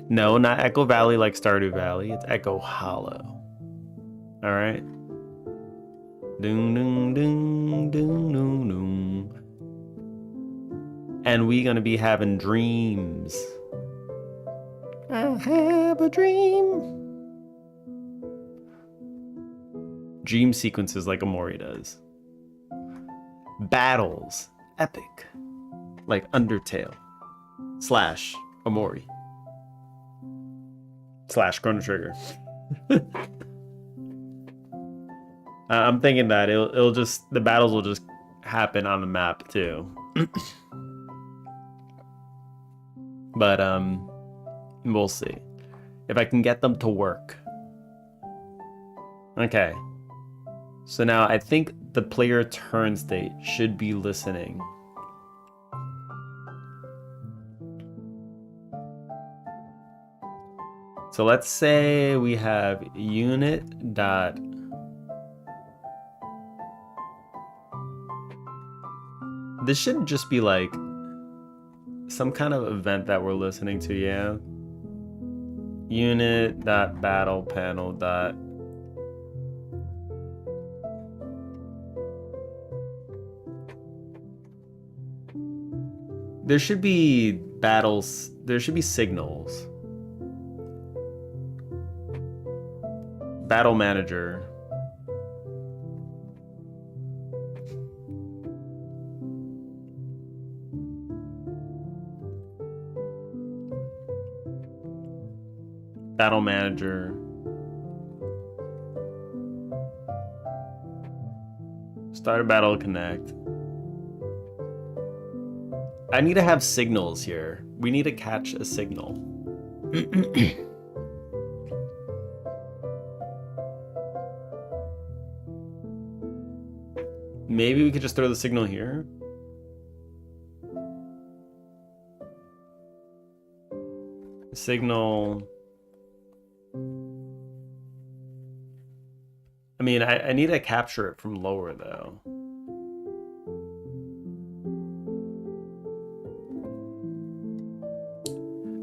No, not Echo Valley like Stardew Valley. It's Echo Hollow. All right. Doom, doom, doom, doom, doom, doom. And we gonna be having dreams. I have a dream. Dream sequences like Omori does. Battles. Epic. Like Undertale. / Omori. / Chrono Trigger. I'm thinking that it'll just, the battles will just happen on the map too. But we'll see if I can get them to work. Okay. So now I think the player turn state should be listening. So let's say we have unit dot This should just be like some kind of event that we're listening to, yeah. Unit.battle panel dot. There should be battles. There should be signals. Battle manager. Battle manager. Start a battle, connect. I need to have signals here. We need to catch a signal. Maybe we could just throw the signal here. Signal. I mean, I need to capture it from lower though.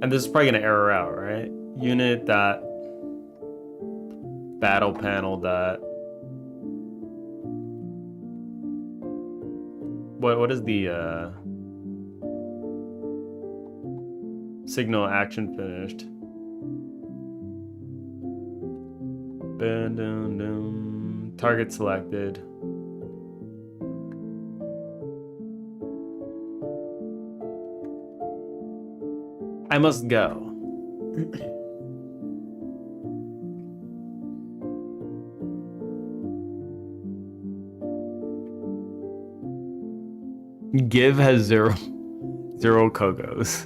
And this is probably gonna error out, right? Unit dot battle panel dot. What is the signal action finished? Dun, dun, dun. Target selected. I must go. Give has zero Kogos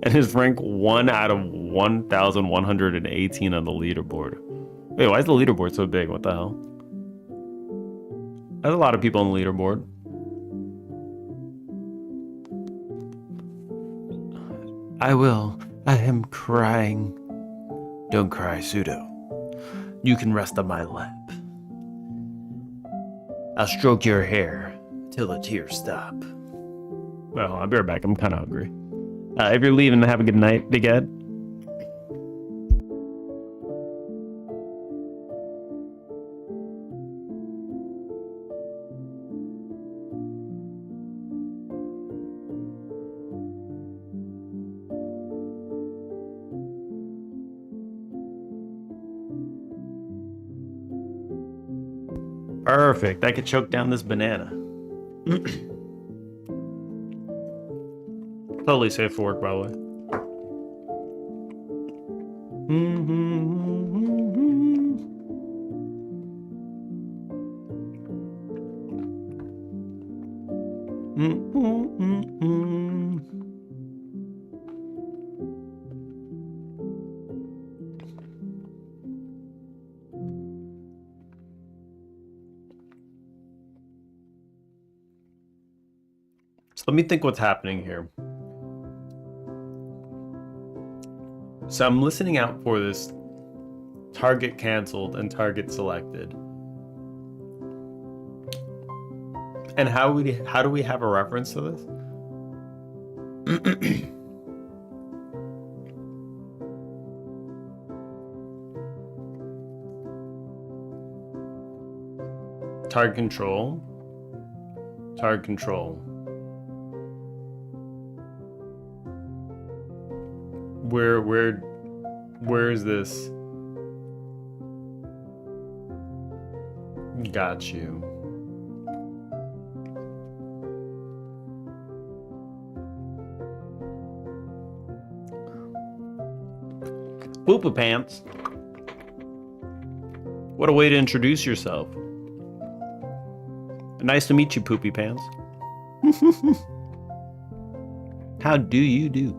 and is rank 1 out of 1,118 on the leaderboard. Wait, why is the leaderboard so big? What the hell? There's a lot of people on the leaderboard. I will. I am crying. Don't cry, Pseudo. You can rest on my lap. I'll stroke your hair till the tears stop. Well, I'll be right back. I'm kind of hungry. If you're leaving, have a good night, Big Ed. Perfect. I could choke down this banana. Totally safe for work, by the way. So let me think what's happening here. So I'm listening out for this target canceled and target selected. And how do we have a reference to this? Target control. Target control. Where is this? Got you. Poopa Pants. What a way to introduce yourself. Nice to meet you, Poopy Pants. How do you do?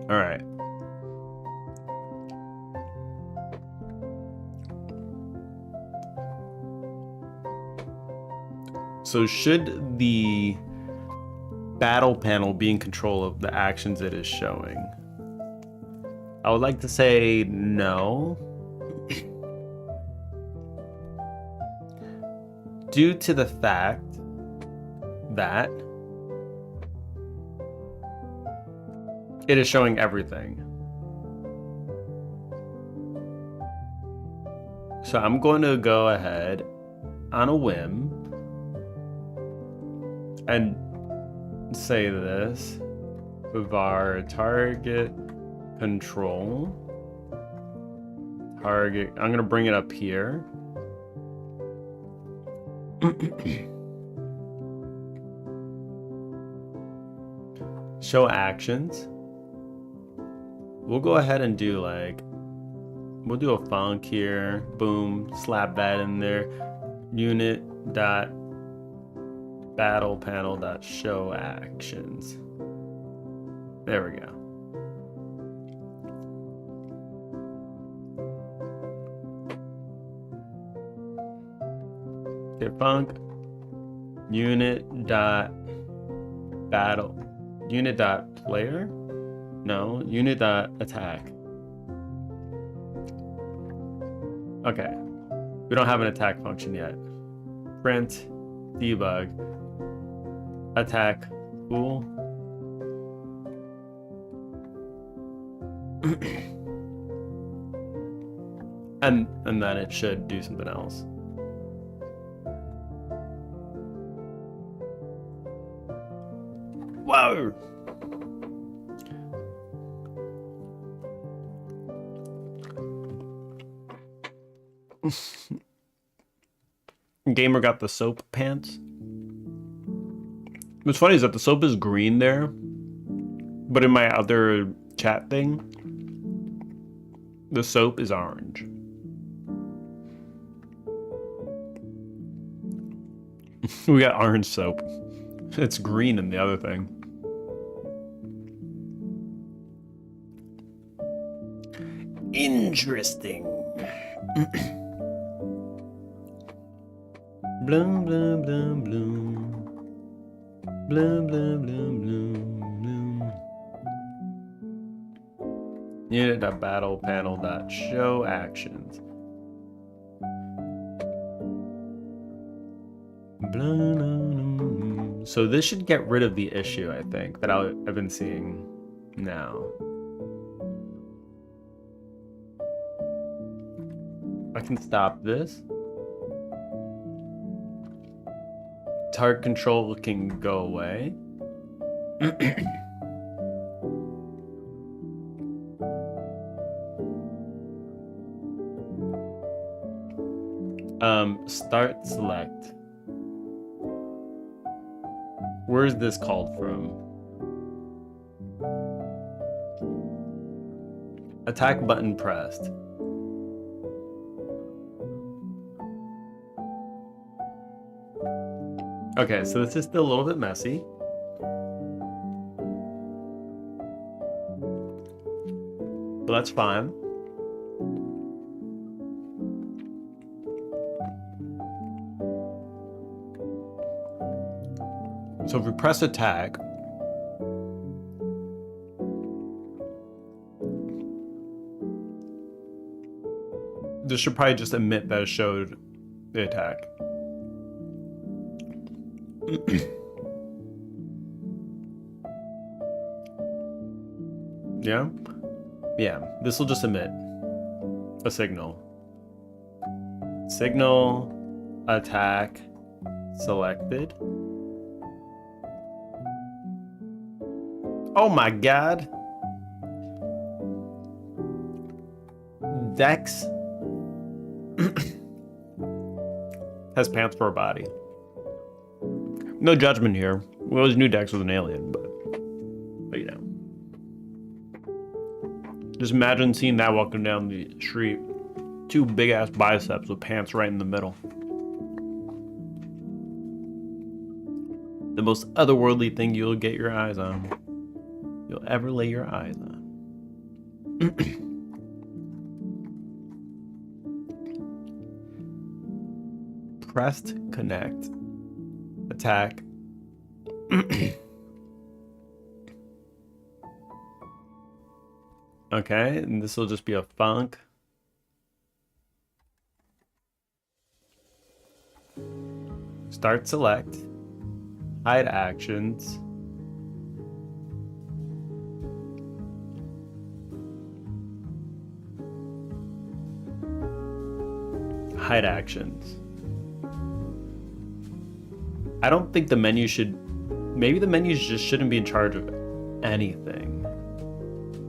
All right. So should the battle panel be in control of the actions it is showing? I would like to say no. due to the fact that it is showing everything. So I'm going to go ahead on a whim and say this: var target control target. I'm going to bring it up here. Show actions. We'll go ahead and do like, we'll do a func here. Boom, slap that in there. Unit dot battle panel dot show actions. There we go. Okay, func unit dot battle unit dot player. No, unit dot attack. Okay, we don't have an attack function yet. Print debug attack pool. and then it should do something else. Whoa! Gamer got the soap pants. What's funny is that the soap is green there, but in my other chat thing, the soap is orange. We got orange soap. It's green in the other thing. Interesting. Bloom, bloom, bloom, bloom. Bloom, bloom, bloom, bloom, bloom. Unit.battlepanel.show actions. So this should get rid of the issue, I think, that I've been seeing now. I can stop this. Target control can go away. Start select. Where's this called from? Attack button pressed. Okay, so this is still a little bit messy. But that's fine. So if we press attack, this should probably just admit that it showed the attack. Yeah? Yeah, this will just emit a signal. Signal, attack, selected. Oh my god. Dex has pants for a body. No judgment here. We always knew Dex was an alien, but you know. Just imagine seeing that walking down the street. Two big ass biceps with pants right in the middle. The most otherworldly thing you'll get your eyes on. You'll ever lay your eyes on. Pressed connect. Attack. Okay, and this will just be a func. Start select. Hide actions. Hide actions. I don't think the menu should... Maybe the menus just shouldn't be in charge of anything.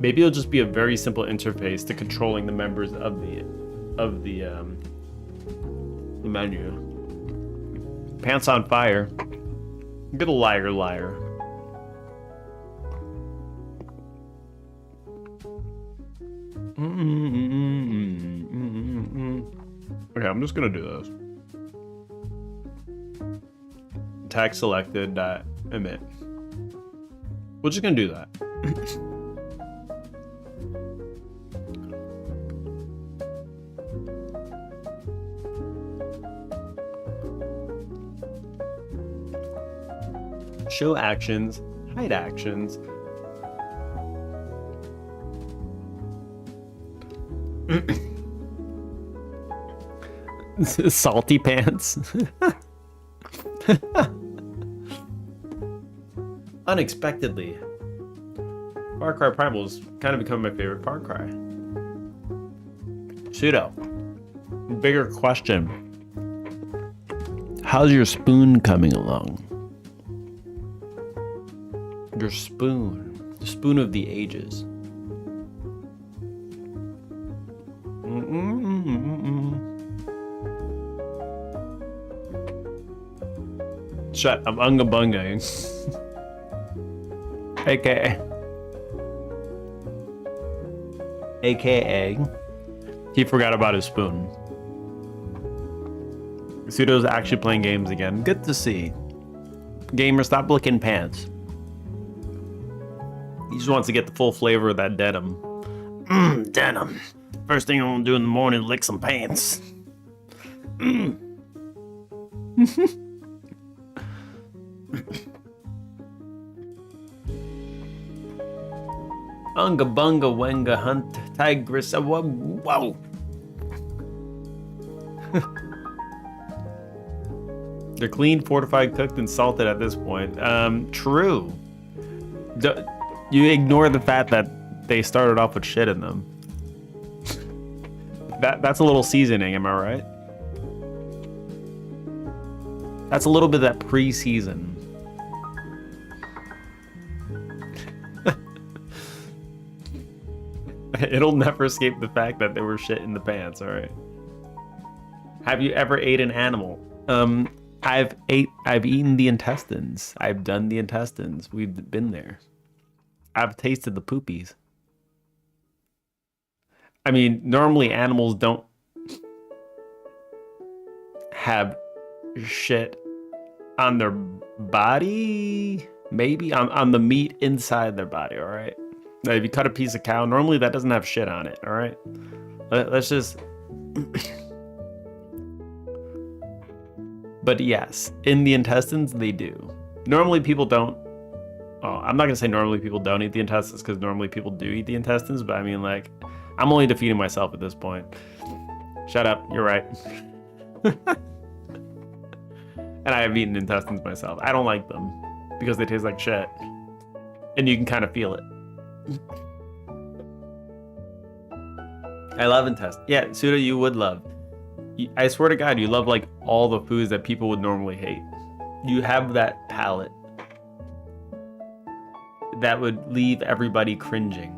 Maybe it'll just be a very simple interface to controlling the members of the menu. Pants on fire. Get a liar, liar. Okay, I'm just gonna do this. Tag selected. Emit. We're just gonna do that. Show actions, hide actions. Salty pants. Unexpectedly. Far Cry Primal is kind of becoming my favorite Far Cry. Pseudo. Bigger question. How's your spoon coming along? Your spoon. The spoon of the ages. Shut, I'm unga bungaing. AKA. He forgot about his spoon. Pseudo's actually playing games again. Good to see. Gamer, stop licking pants. He just wants to get the full flavor of that denim. Denim. First thing I want to do in the morning is lick some pants. Unga bunga wenga hunt tigress. Whoa. They're clean, fortified, cooked, and salted at this point. True. You ignore the fact that they started off with shit in them. That's a little seasoning, am I right? That's a little bit of that pre-season. It'll never escape the fact that there were shit in the pants, alright? Have you ever ate an animal? I've eaten the intestines. I've done the intestines. We've been there. I've tasted the poopies. I mean, normally animals don't have shit on their body. Maybe on the meat inside their body, all right? Now, if you cut a piece of cow, normally that doesn't have shit on it, all right? Let's just... But yes, in the intestines, they do. Normally people don't... Oh, I'm not going to say normally people don't eat the intestines, because normally people do eat the intestines, but I mean, like, I'm only defeating myself at this point. Shut up, you're right. And I have eaten intestines myself. I don't like them, because they taste like shit. And you can kind of feel it. I love intestines. Yeah, Suda, you would love. I swear to God, you love like all the foods that people would normally hate. You have that palate that would leave everybody cringing.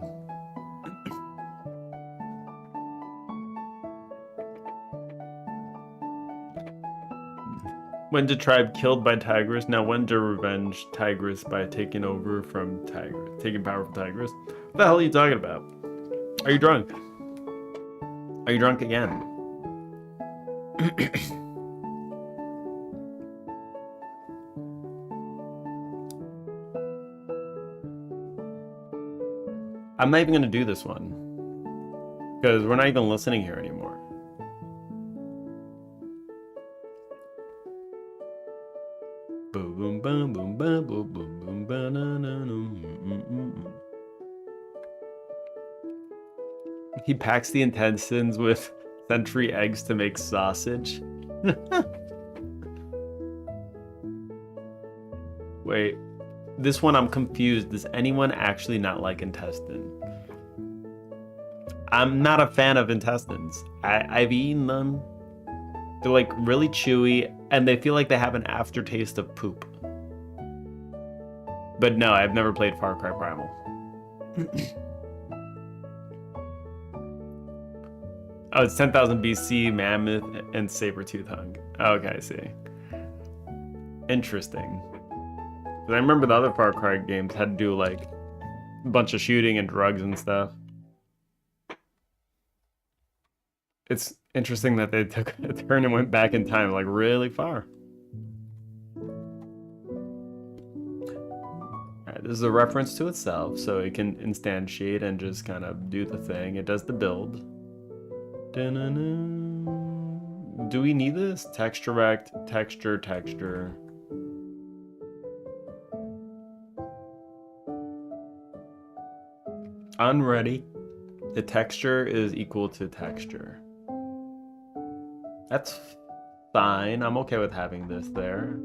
Wenja tribe killed by Tigress. Now Wenja revenge Tigress by taking over from Tigress, taking power from Tigress. What the hell are you talking about? Are you drunk? Are you drunk again? I'm not even gonna do this one because we're not even listening here anymore. Boom boom boom boom boom boom boom. He packs the intestines with century eggs to make sausage. Wait, this one I'm confused. Does anyone actually not like intestine? I'm not a fan of intestines. I've eaten them. They're like really chewy and they feel like they have an aftertaste of poop. But no, I've never played Far Cry Primal. Oh, it's 10,000 BC, Mammoth, and Saber-tooth Hung. Okay, I see. Interesting. 'Cause I remember the other Far Cry games had to do like a bunch of shooting and drugs and stuff. It's interesting that they took a turn and went back in time like really far. Alright, this is a reference to itself, so it can instantiate and just kind of do the thing. It does the build. Da-na-na. Do we need this? Texture rect, texture, texture. Unready. The texture is equal to texture. That's fine. I'm okay with having this there.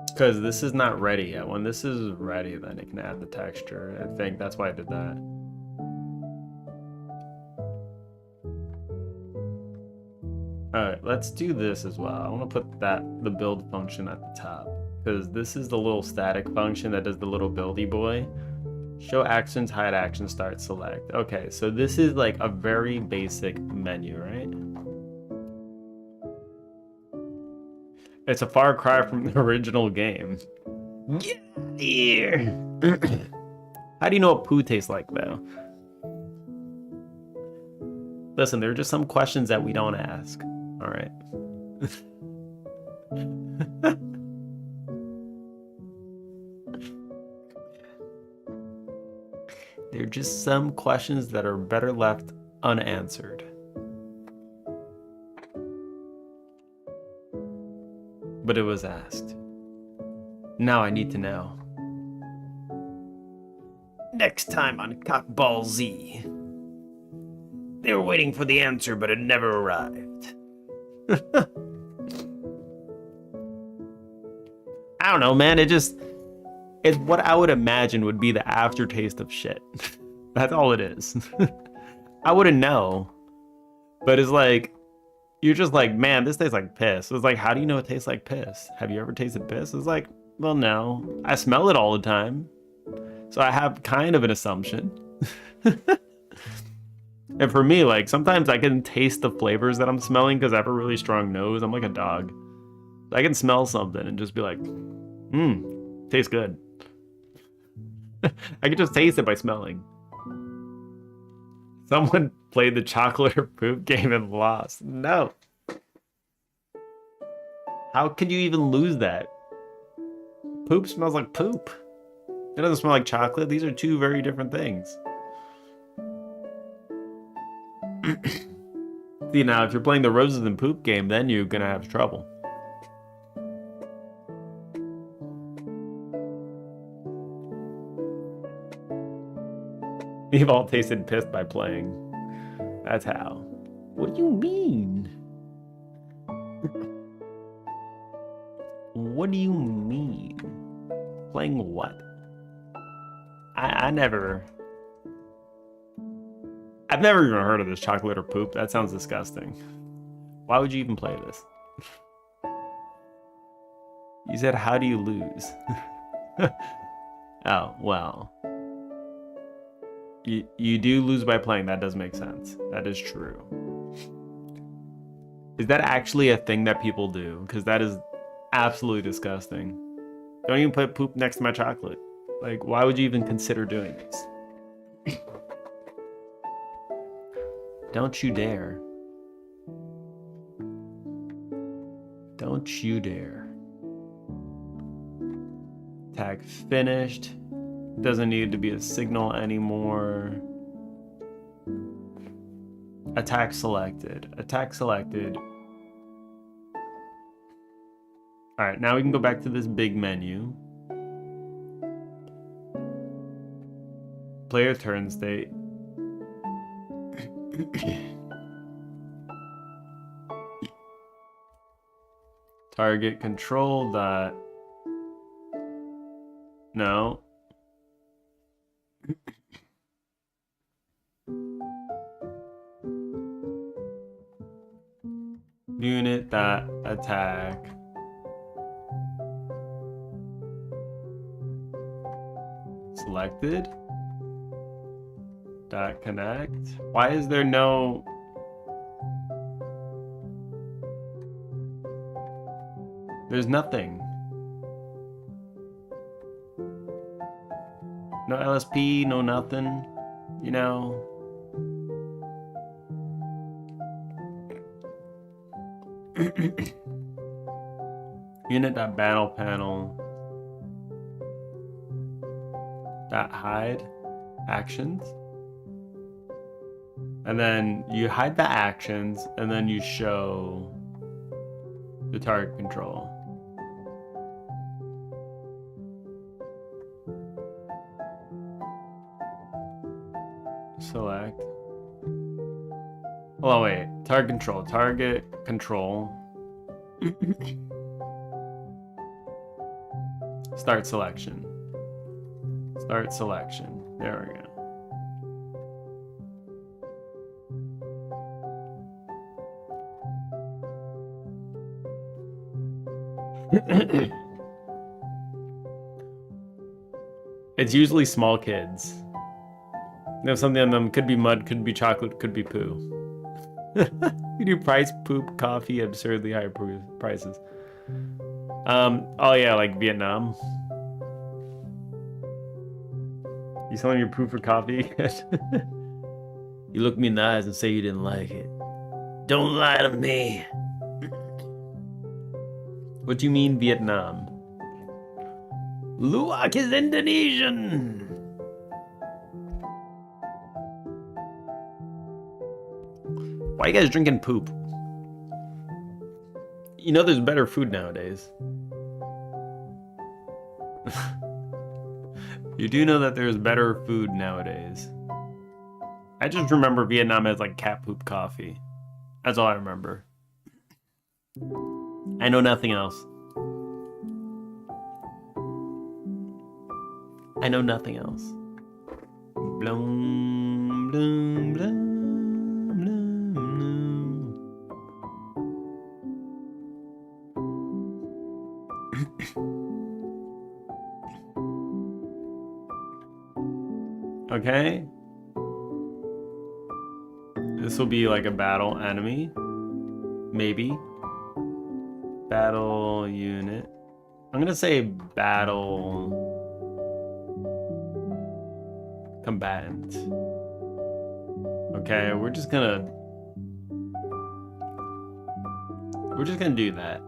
Because this is not ready yet. When this is ready, then it can add the texture. I think that's why I did that. Alright, let's do this as well. I want to put the build function at the top. Because this is the little static function that does the little buildy boy. Show actions, hide action, start, select. Okay, so this is like a very basic menu, right? It's a far cry from the original game. Get here! How do you know what poo tastes like, though? Listen, there are just some questions that we don't ask. Alright. There are just some questions that are better left unanswered. But it was asked. Now I need to know. Next time on Cockball Z. They were waiting for the answer, but it never arrived. I don't know, man. It's what I would imagine would be the aftertaste of shit. That's all it is. I wouldn't know. But it's like, you're just like, man, this tastes like piss. It's like, how do you know it tastes like piss? Have you ever tasted piss? It's like, well, no. I smell it all the time. So I have kind of an assumption. And for me, like, sometimes I can taste the flavors that I'm smelling because I have a really strong nose. I'm like a dog. I can smell something and just be like, tastes good. I can just taste it by smelling. Someone played the chocolate or poop game and lost. No. How could you even lose that? Poop smells like poop. It doesn't smell like chocolate. These are two very different things. See, now, if you're playing the roses and poop game, then you're gonna have trouble. We've all tasted piss by playing. That's how. What do you mean? What do you mean? Playing what? I've never even heard of this chocolate or poop. That sounds disgusting. Why would you even play this? You said, how do you lose? Oh, well. You do lose by playing. That does make sense. That is true. Is that actually a thing that people do? Because that is absolutely disgusting. Don't even put poop next to my chocolate. Like, why would you even consider doing this? Don't you dare. Don't you dare. Tag finished. Doesn't need to be a signal anymore. Attack selected. Attack selected. Alright, now we can go back to this big menu. player turn state. Target control that. No. Unit that attack. Selected. Dot connect. Why is there no... There's nothing. No LSP, no nothing, you know. Unit.battle panel. .hide actions. And then you hide the actions, and then you show the target control. Select. Oh wait, target control. Target control. Start selection. Start selection. There we go. It's usually small kids. They have something on them. Could be mud, could be chocolate, could be poo. You do price, poop, coffee, absurdly high prices. Oh yeah, like Vietnam. You selling your poo for coffee? You look me in the eyes and say you didn't like it. Don't lie to me. What do you mean Vietnam? Luwak is Indonesian. Why are you guys drinking poop? You know there's better food nowadays. You do know that there's better food nowadays. I just remember Vietnam as like cat poop coffee. That's all I remember. I know nothing else. I know nothing else. Blum, blum, blum, blum, blum. Okay. This will be like a battle enemy. Maybe. Battle unit. I'm gonna say battle combatant. Okay, we're just gonna do that.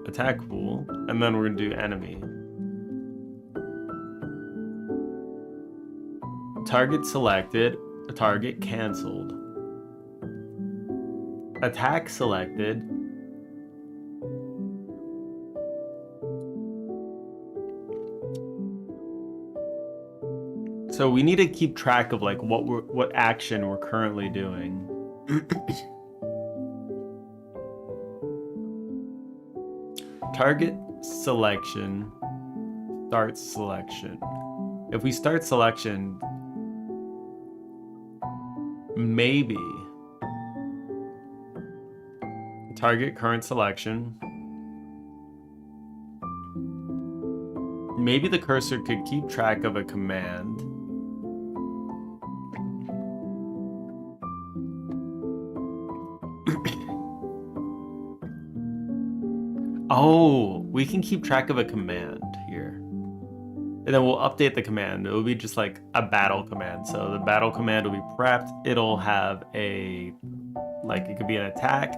Attack pool, and then we're gonna do enemy. Target selected, a target canceled. Attack selected. So we need to keep track of like what action we're currently doing. Target selection. Start selection. If we start selection, maybe target current selection. Maybe the cursor could keep track of a command. Oh, we can keep track of a command here. And then we'll update the command. It will be just like a battle command. So the battle command will be prepped. It'll have a, like it could be an attack.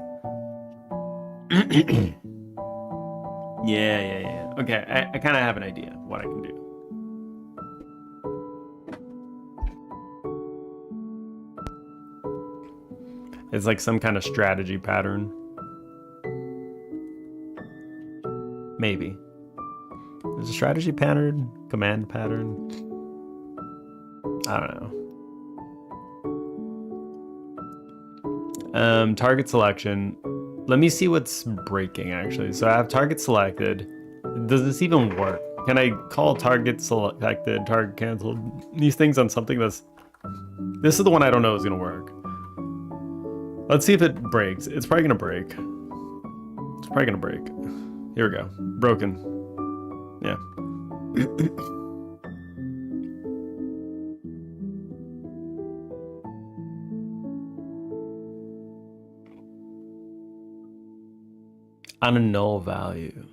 Yeah. Okay, I kind of have an idea of what I can do. It's like some kind of strategy pattern. Maybe. There's a strategy pattern, command pattern. I don't know. Target selection. Let me see what's breaking actually. So I have target selected. Does this even work? Can I call target selected, target canceled? These things on something that's... This is the one I don't know is gonna work. Let's see if it breaks. It's probably gonna break. It's probably gonna break. Here we go. Broken. Yeah. On a null value.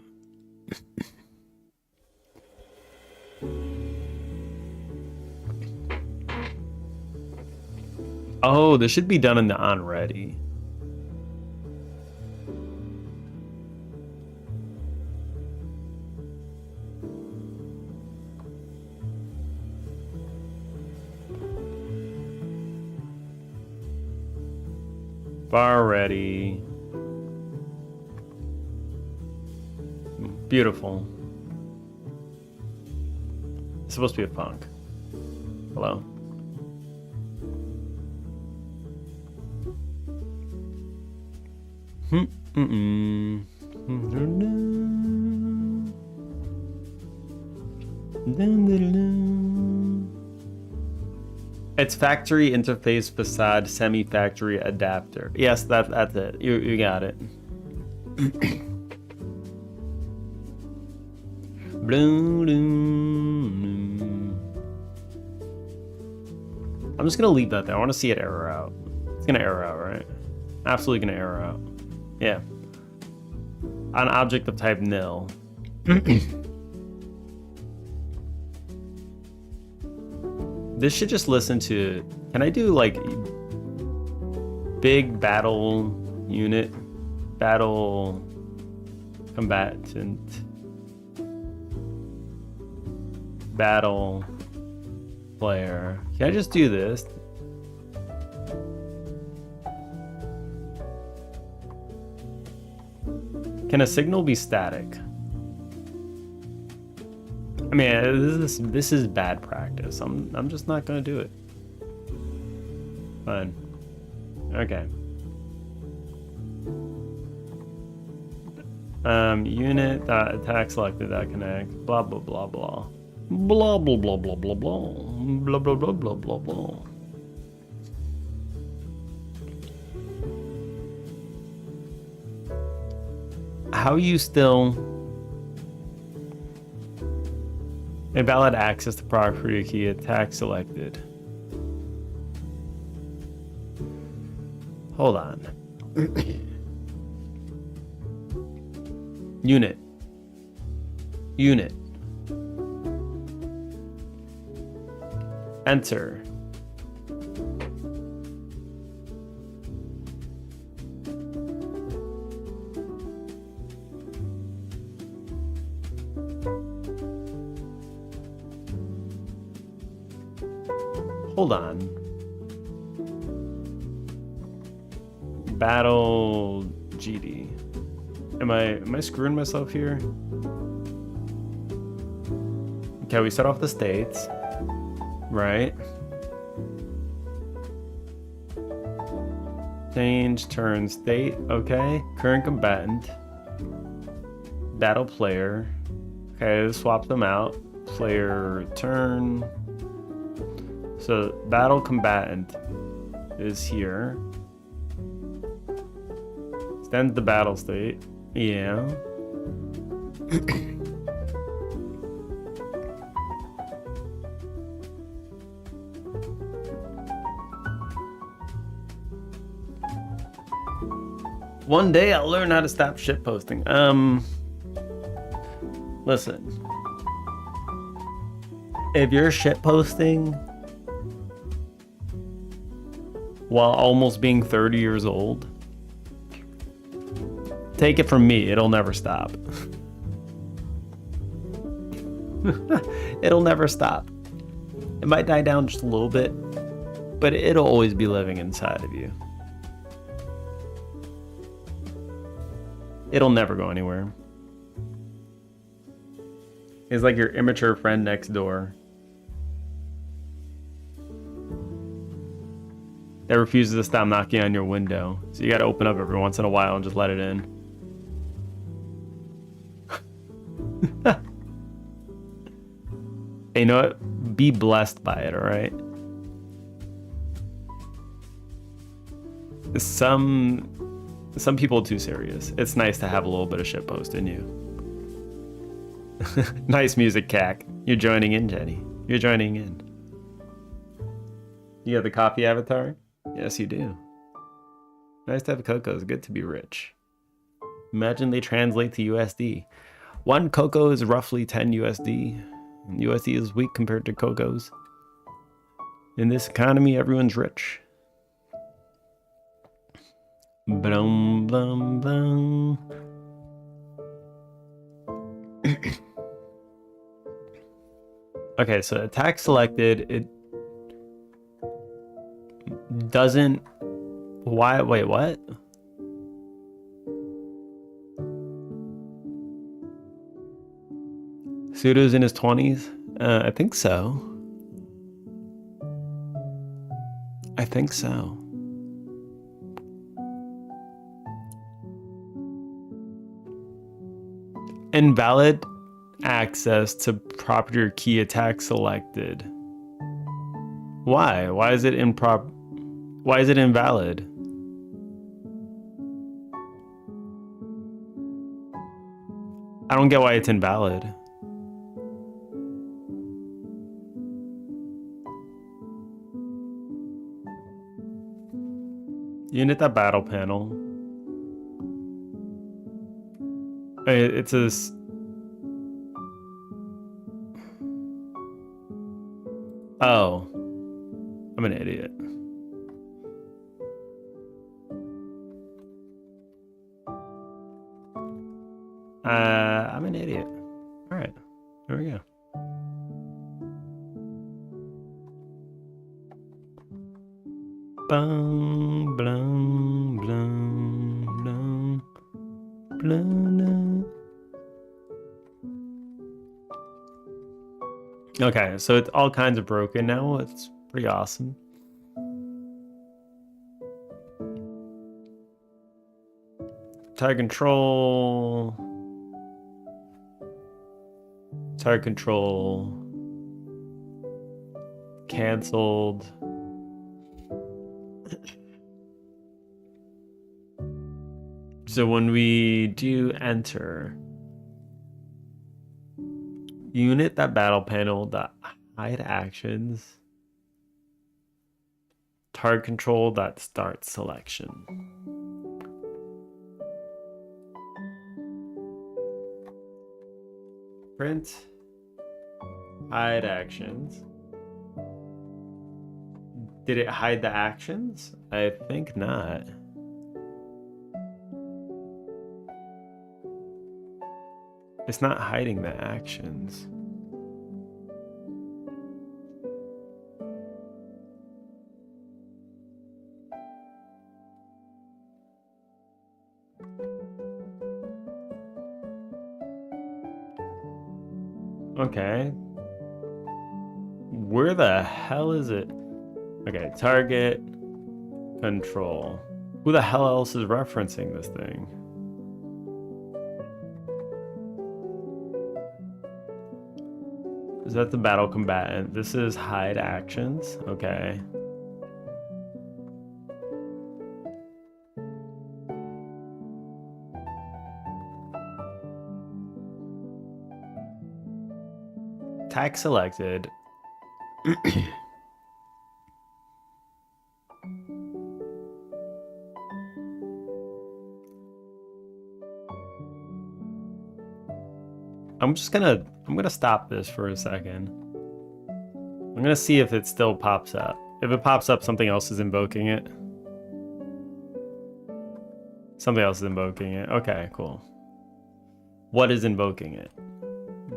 Oh, this should be done in the on ready. Bar ready. Beautiful. It's supposed to be a funk. Hello. It's factory interface facade semi-factory adapter. Yes, that's it. You got it. I'm just gonna leave that there. I want to see it error out. It's gonna error out, right? Absolutely gonna error out. Yeah. On object of type nil. This should just listen to... Can I do like big battle unit, battle combatant, battle player? Can I just do this? Can a signal be static? I mean, this is bad practice. I'm just not gonna do it. Fine. Okay. Unit attack selected connect. Blah blah blah blah. Blah blah blah blah blah blah. Blah blah blah blah blah blah. How you still invalid access to property key attack selected? Hold on. Unit. Enter. Hold on. Battle GD. Am I screwing myself here? Okay, we start off the states, right? Change turn state, okay. Current combatant. Battle player. Okay, swap them out. Player turn. So battle combatant is here. Extend the battle state. Yeah. One day I'll learn how to stop shit posting. Listen. If you're shit posting while almost being 30 years old, take it from me, it'll never stop. It'll never stop. It might die down just a little bit, but it'll always be living inside of you. It'll never go anywhere. He's like your immature friend next door that refuses to stop knocking on your window. So you gotta open up every once in a while and just let it in. Hey, you know what? Be blessed by it, alright? Some people are too serious. It's nice to have a little bit of shitpost in you. Nice music, Cac. You're joining in, Jenny. You're joining in. You got the coffee avatar? Yes, you do. Nice to have cocos. Good to be rich. Imagine they translate to USD. One cocoa is roughly 10 USD. And USD is weak compared to cocos. In this economy, everyone's rich. Blum, blum, blum. Okay, so attack selected, it doesn't... Why? Wait, what? Pseudo's in his 20s? I think so. I think so. Invalid access to property or key attack selected. Why? Why is it improper? Why is it invalid? I don't get why it's invalid. Unit that battle panel. It's a... Oh. I'm an idiot. I'm an idiot. Alright. There we go. Bum, blum, blum, blum, blum. Okay, so it's all kinds of broken now. It's pretty awesome. Tire control. Tire control. Cancelled. So when we do enter, unit that battle panel, the hide actions, target control that start selection. Print hide actions. Did it hide the actions? I think not. It's not hiding the actions. Okay. Where the hell is it? Okay, target control. Who the hell else is referencing this thing? Is that the battle combatant? This is hide actions. Okay. Tag selected. I'm gonna stop this for a second. I'm gonna see if it still pops up. If it pops up, something else is invoking it. Something else is invoking it. Okay, cool. What is invoking it?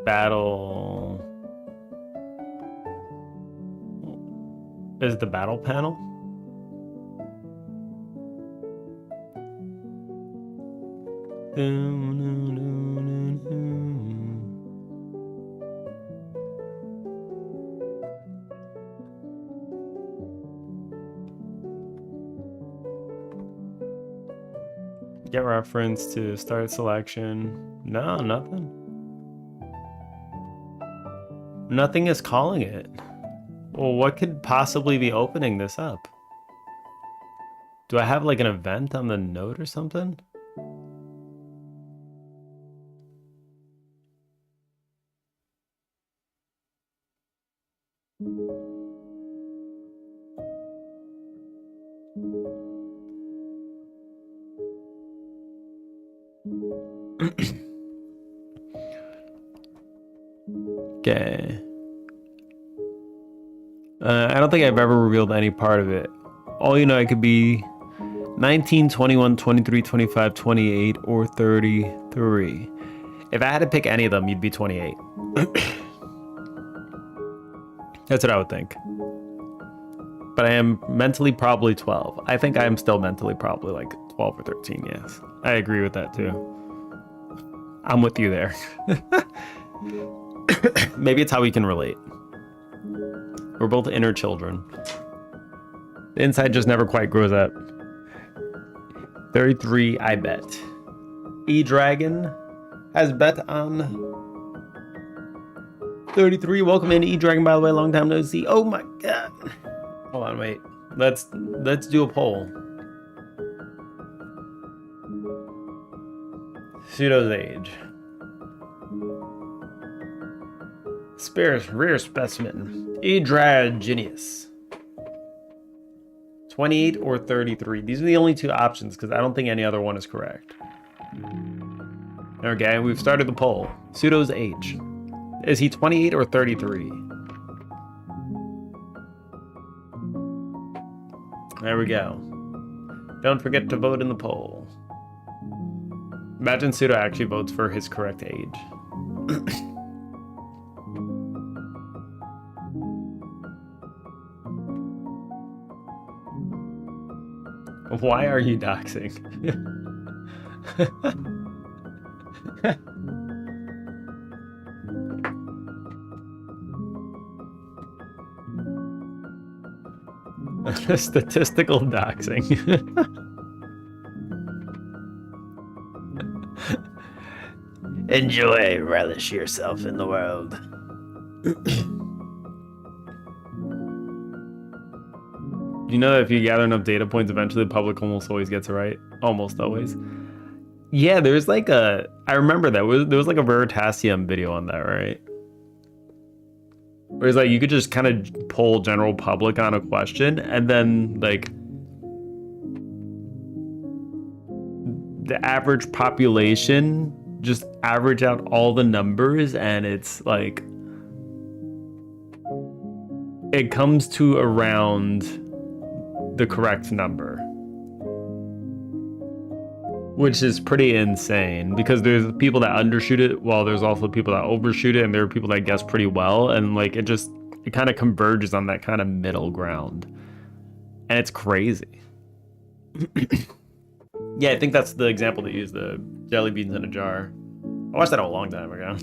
Battle... Is it the battle panel? Get reference to start selection. No, nothing. Nothing is calling it. Well, what could possibly be opening this up? Do I have like an event on the node or something? Okay. I don't think I've ever revealed any part of it. All you know, it could be 19, 21, 23, 25, 28, or 33. If I had to pick any of them, you'd be 28. That's what I would think. But I am mentally probably 12. I think I am still mentally probably like 12 or 13, yes. I agree with that too. I'm with you there. Maybe it's how we can relate. We're both inner children. The inside just never quite grows up. 33, I bet. E-Dragon has bet on 33. Welcome in, E-Dragon, by the way. Long time no see. Oh my god. Hold on, wait. Let's do a poll. Pseudo's age. Spears, rear specimen. E-Dragenius. 28 or 33. These are the only two options because I don't think any other one is correct. Okay, we've started the poll. Pseudo's age. Is he 28 or 33? There we go. Don't forget to vote in the poll. Imagine Pseudo actually votes for his correct age. Why are you doxing? Statistical doxing. Enjoy, relish yourself in the world. You know that if you gather enough data points, eventually the public almost always gets it right? Almost always. Yeah, there's like a... I remember that. There was like a Veritasium video on that, right? Where it's like you could just kind of poll general public on a question and then like the average population just average out all the numbers and it's like it comes to around the correct number, which is pretty insane because there's people that undershoot it while there's also people that overshoot it, and there are people that guess pretty well, and like it kind of converges on that kind of middle ground, and it's crazy. Yeah, I think that's the example that used the jelly beans in a jar. I watched that a long time ago.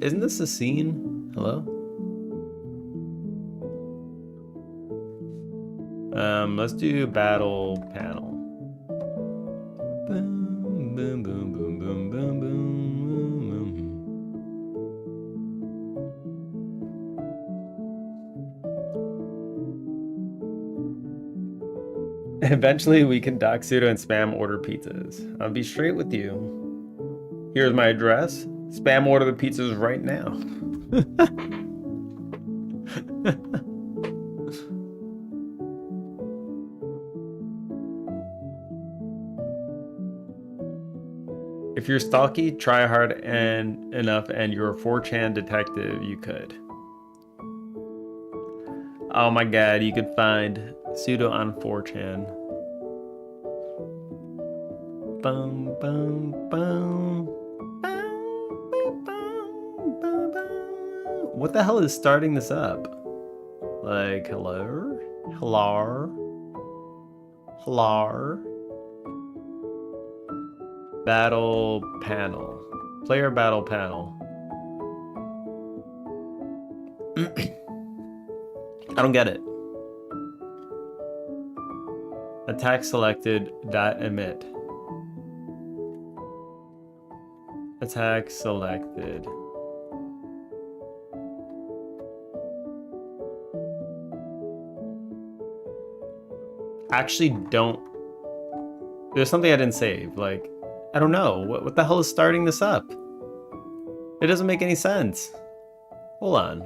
Isn't this a scene? Hello? Let's do battle panel. Boom, boom, boom, boom, boom, boom, boom, boom. Eventually, we can dox Pseudo and spam order pizzas. I'll be straight with you. Here's my address. Spam order the pizzas right now. If you're stalky, try hard and enough, and you're a 4chan detective, you could. Oh my god, you could find Pseudo on 4chan. Boom, boom, boom. What the hell is starting this up? Like, hello? Hello? Hello? Battle panel. Player battle panel. I don't get it. Attack selected. Dot emit. Attack selected. Actually don't. There's something I didn't save. Like, I don't know. What the hell is starting this up? It doesn't make any sense. Hold on.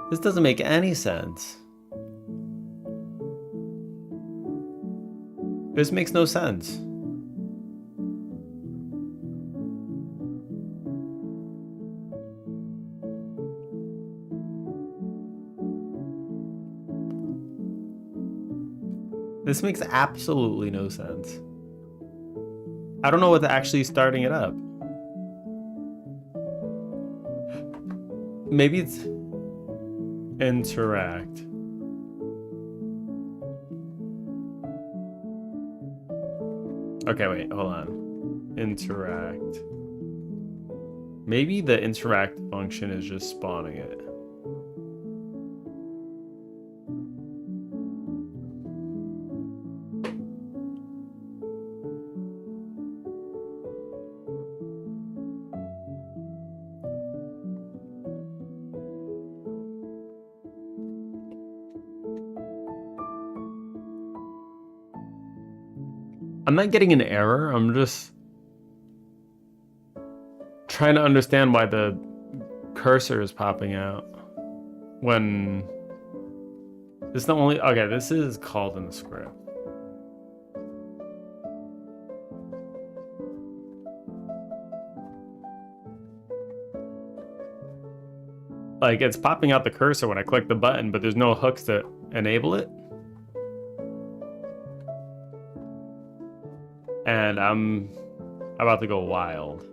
This doesn't make any sense. This makes no sense. This makes absolutely no sense. I don't know what's actually starting it up. Maybe it's interact. Okay, wait, hold on. Interact. Maybe the interact function is just spawning it. I'm not getting an error. I'm just trying to understand why the cursor is popping out when it's the only. Okay, this is called in the script. Like, it's popping out the cursor when I click the button, but there's no hooks to enable it. And I'm about to go wild.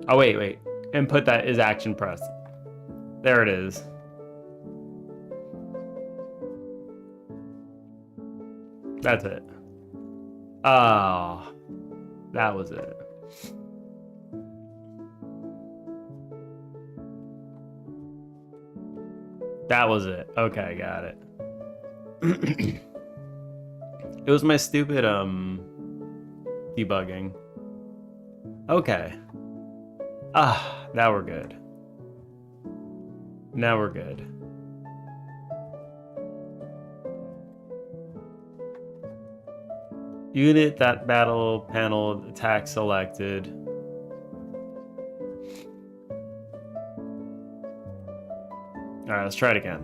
Oh, wait. Input that is action press. There it is. That's it. Oh, that was it. That was it. Okay, got it. It was my stupid debugging. Okay. Now we're good. Now we're good. Unit that battle panel attack selected. Alright, let's try it again.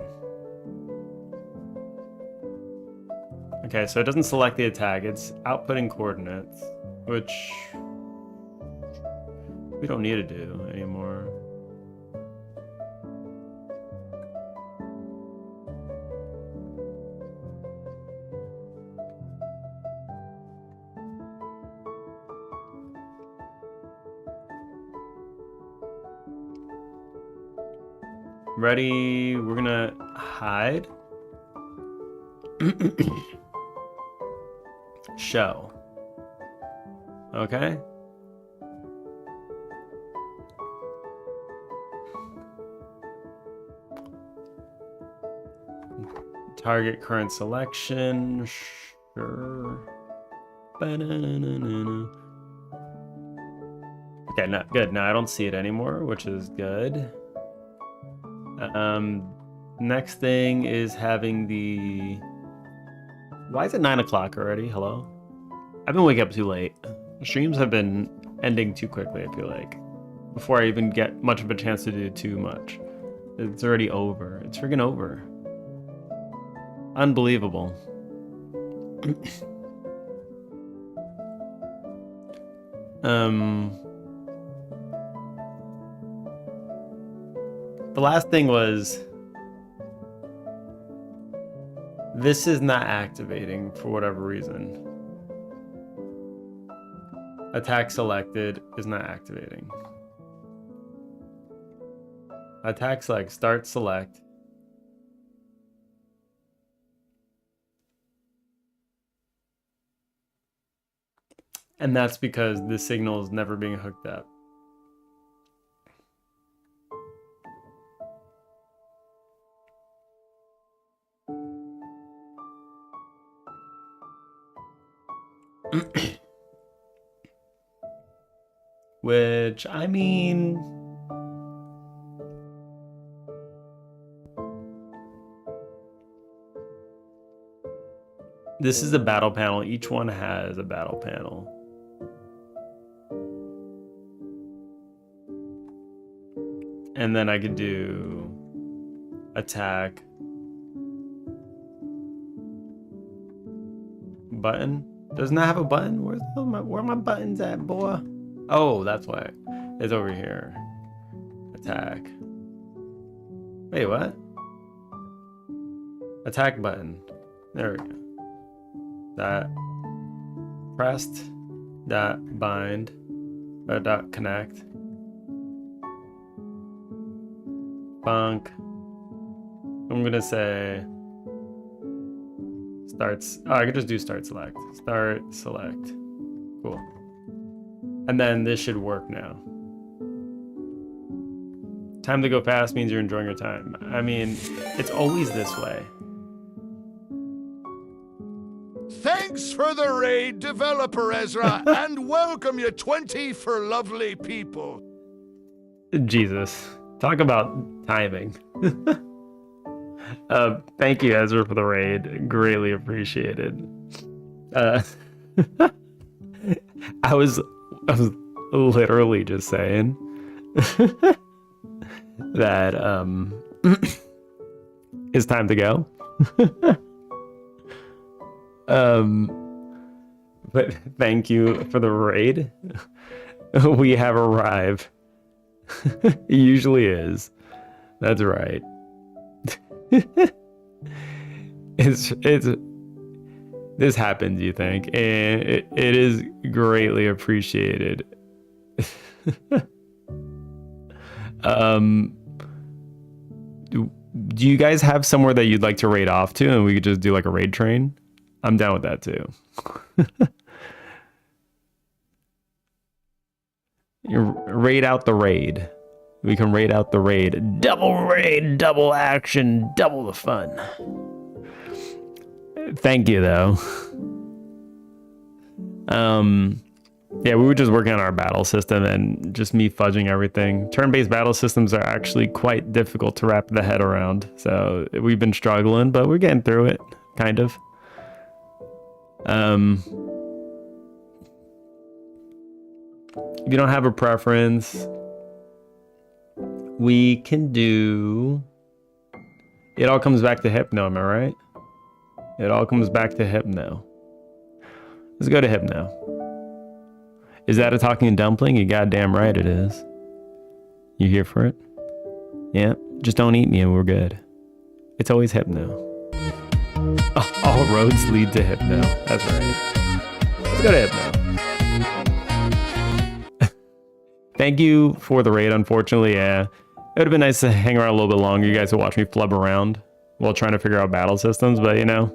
Okay, so it doesn't select the attack, it's outputting coordinates, which we don't need to do anymore. Ready, we're gonna hide. Show. Okay. Target current selection. Sure. Ba-na-na-na-na. Okay, not good. Now I don't see it anymore, which is good. Next thing is having the... Why is it 9 o'clock already? Hello? I've been waking up too late. Streams have been ending too quickly, I feel like. Before I even get much of a chance to do too much. It's already over. It's friggin' over. Unbelievable. The last thing was, this is not activating for whatever reason. Attack selected is not activating. Attack select, start select. And that's because the signal is never being hooked up. Which, I mean... This is a battle panel. Each one has a battle panel. And then I could do attack. Button? Doesn't that have a button? Where are my buttons at, boy? Oh, that's why. It's over here. Attack. Wait, what? Attack button. There we go. That pressed. That bind. Or dot connect. Bunk. I'm gonna say starts. Oh, I could just do start select. Start select. Cool. And then this should work now. Time to go fast means you're enjoying your time. I mean, it's always this way. Thanks for the raid, Developer Ezra, and welcome you 20 for lovely people. Jesus. Talk about timing. Thank you, Ezra, for the raid. Greatly appreciated. I was literally just saying that it's time to go. But thank you for the raid. We have arrived. It usually is. That's right. It's this happens, you think, and it is greatly appreciated. Do you guys have somewhere that you'd like to raid off to, and we could just do like a raid train? I'm down with that too. You raid out the raid. We can raid out the raid. Double raid, double action, double the fun. Thank you, though. Yeah, we were just working on our battle system and just me fudging everything. Turn-based battle systems are actually quite difficult to wrap the head around. So we've been struggling, but we're getting through it, kind of. If you don't have a preference, we can do... It all comes back to Hypno, am I right? It all comes back to Hypno. Let's go to Hypno. Is that a talking dumpling? You goddamn right it is. You here for it? Yeah, just don't eat me and we're good. It's always Hypno. All roads lead to Hypno. That's right. Let's go to Hypno. Thank you for the raid, unfortunately, yeah. It would have been nice to hang around a little bit longer. You guys would watch me flub around while trying to figure out battle systems, but you know.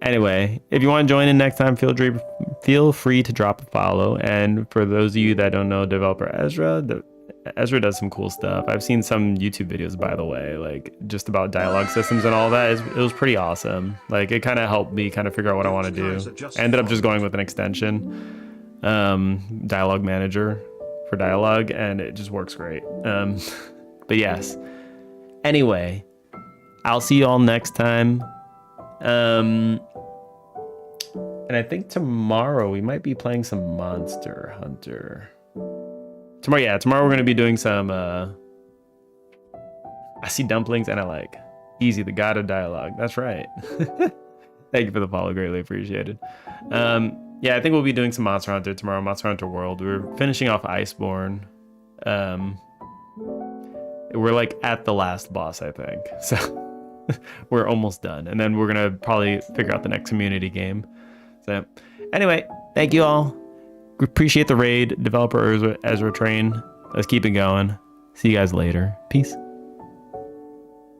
Anyway, if you want to join in next time, feel free to drop a follow. And for those of you that don't know Developer Ezra, Ezra does some cool stuff. I've seen some YouTube videos, by the way, like just about dialogue systems and all that. It was pretty awesome. Like it kind of helped me kind of figure out what I want to do. I ended up just going with an extension, dialogue manager for dialogue, and it just works great. But yes. Anyway, I'll see you all next time. And I think tomorrow we might be playing some Monster Hunter. Tomorrow we're going to be doing some, I see dumplings and I like Easy, the god of dialogue. That's right. Thank you for the follow. Greatly appreciated. Yeah, I think we'll be doing some Monster Hunter tomorrow, Monster Hunter World. We're finishing off Iceborne. We're like at the last boss, I think. So we're almost done. And then we're going to probably figure out the next community game. So anyway, thank you all. Appreciate the raid. Developer Ezra Train. Let's keep it going. See you guys later. Peace.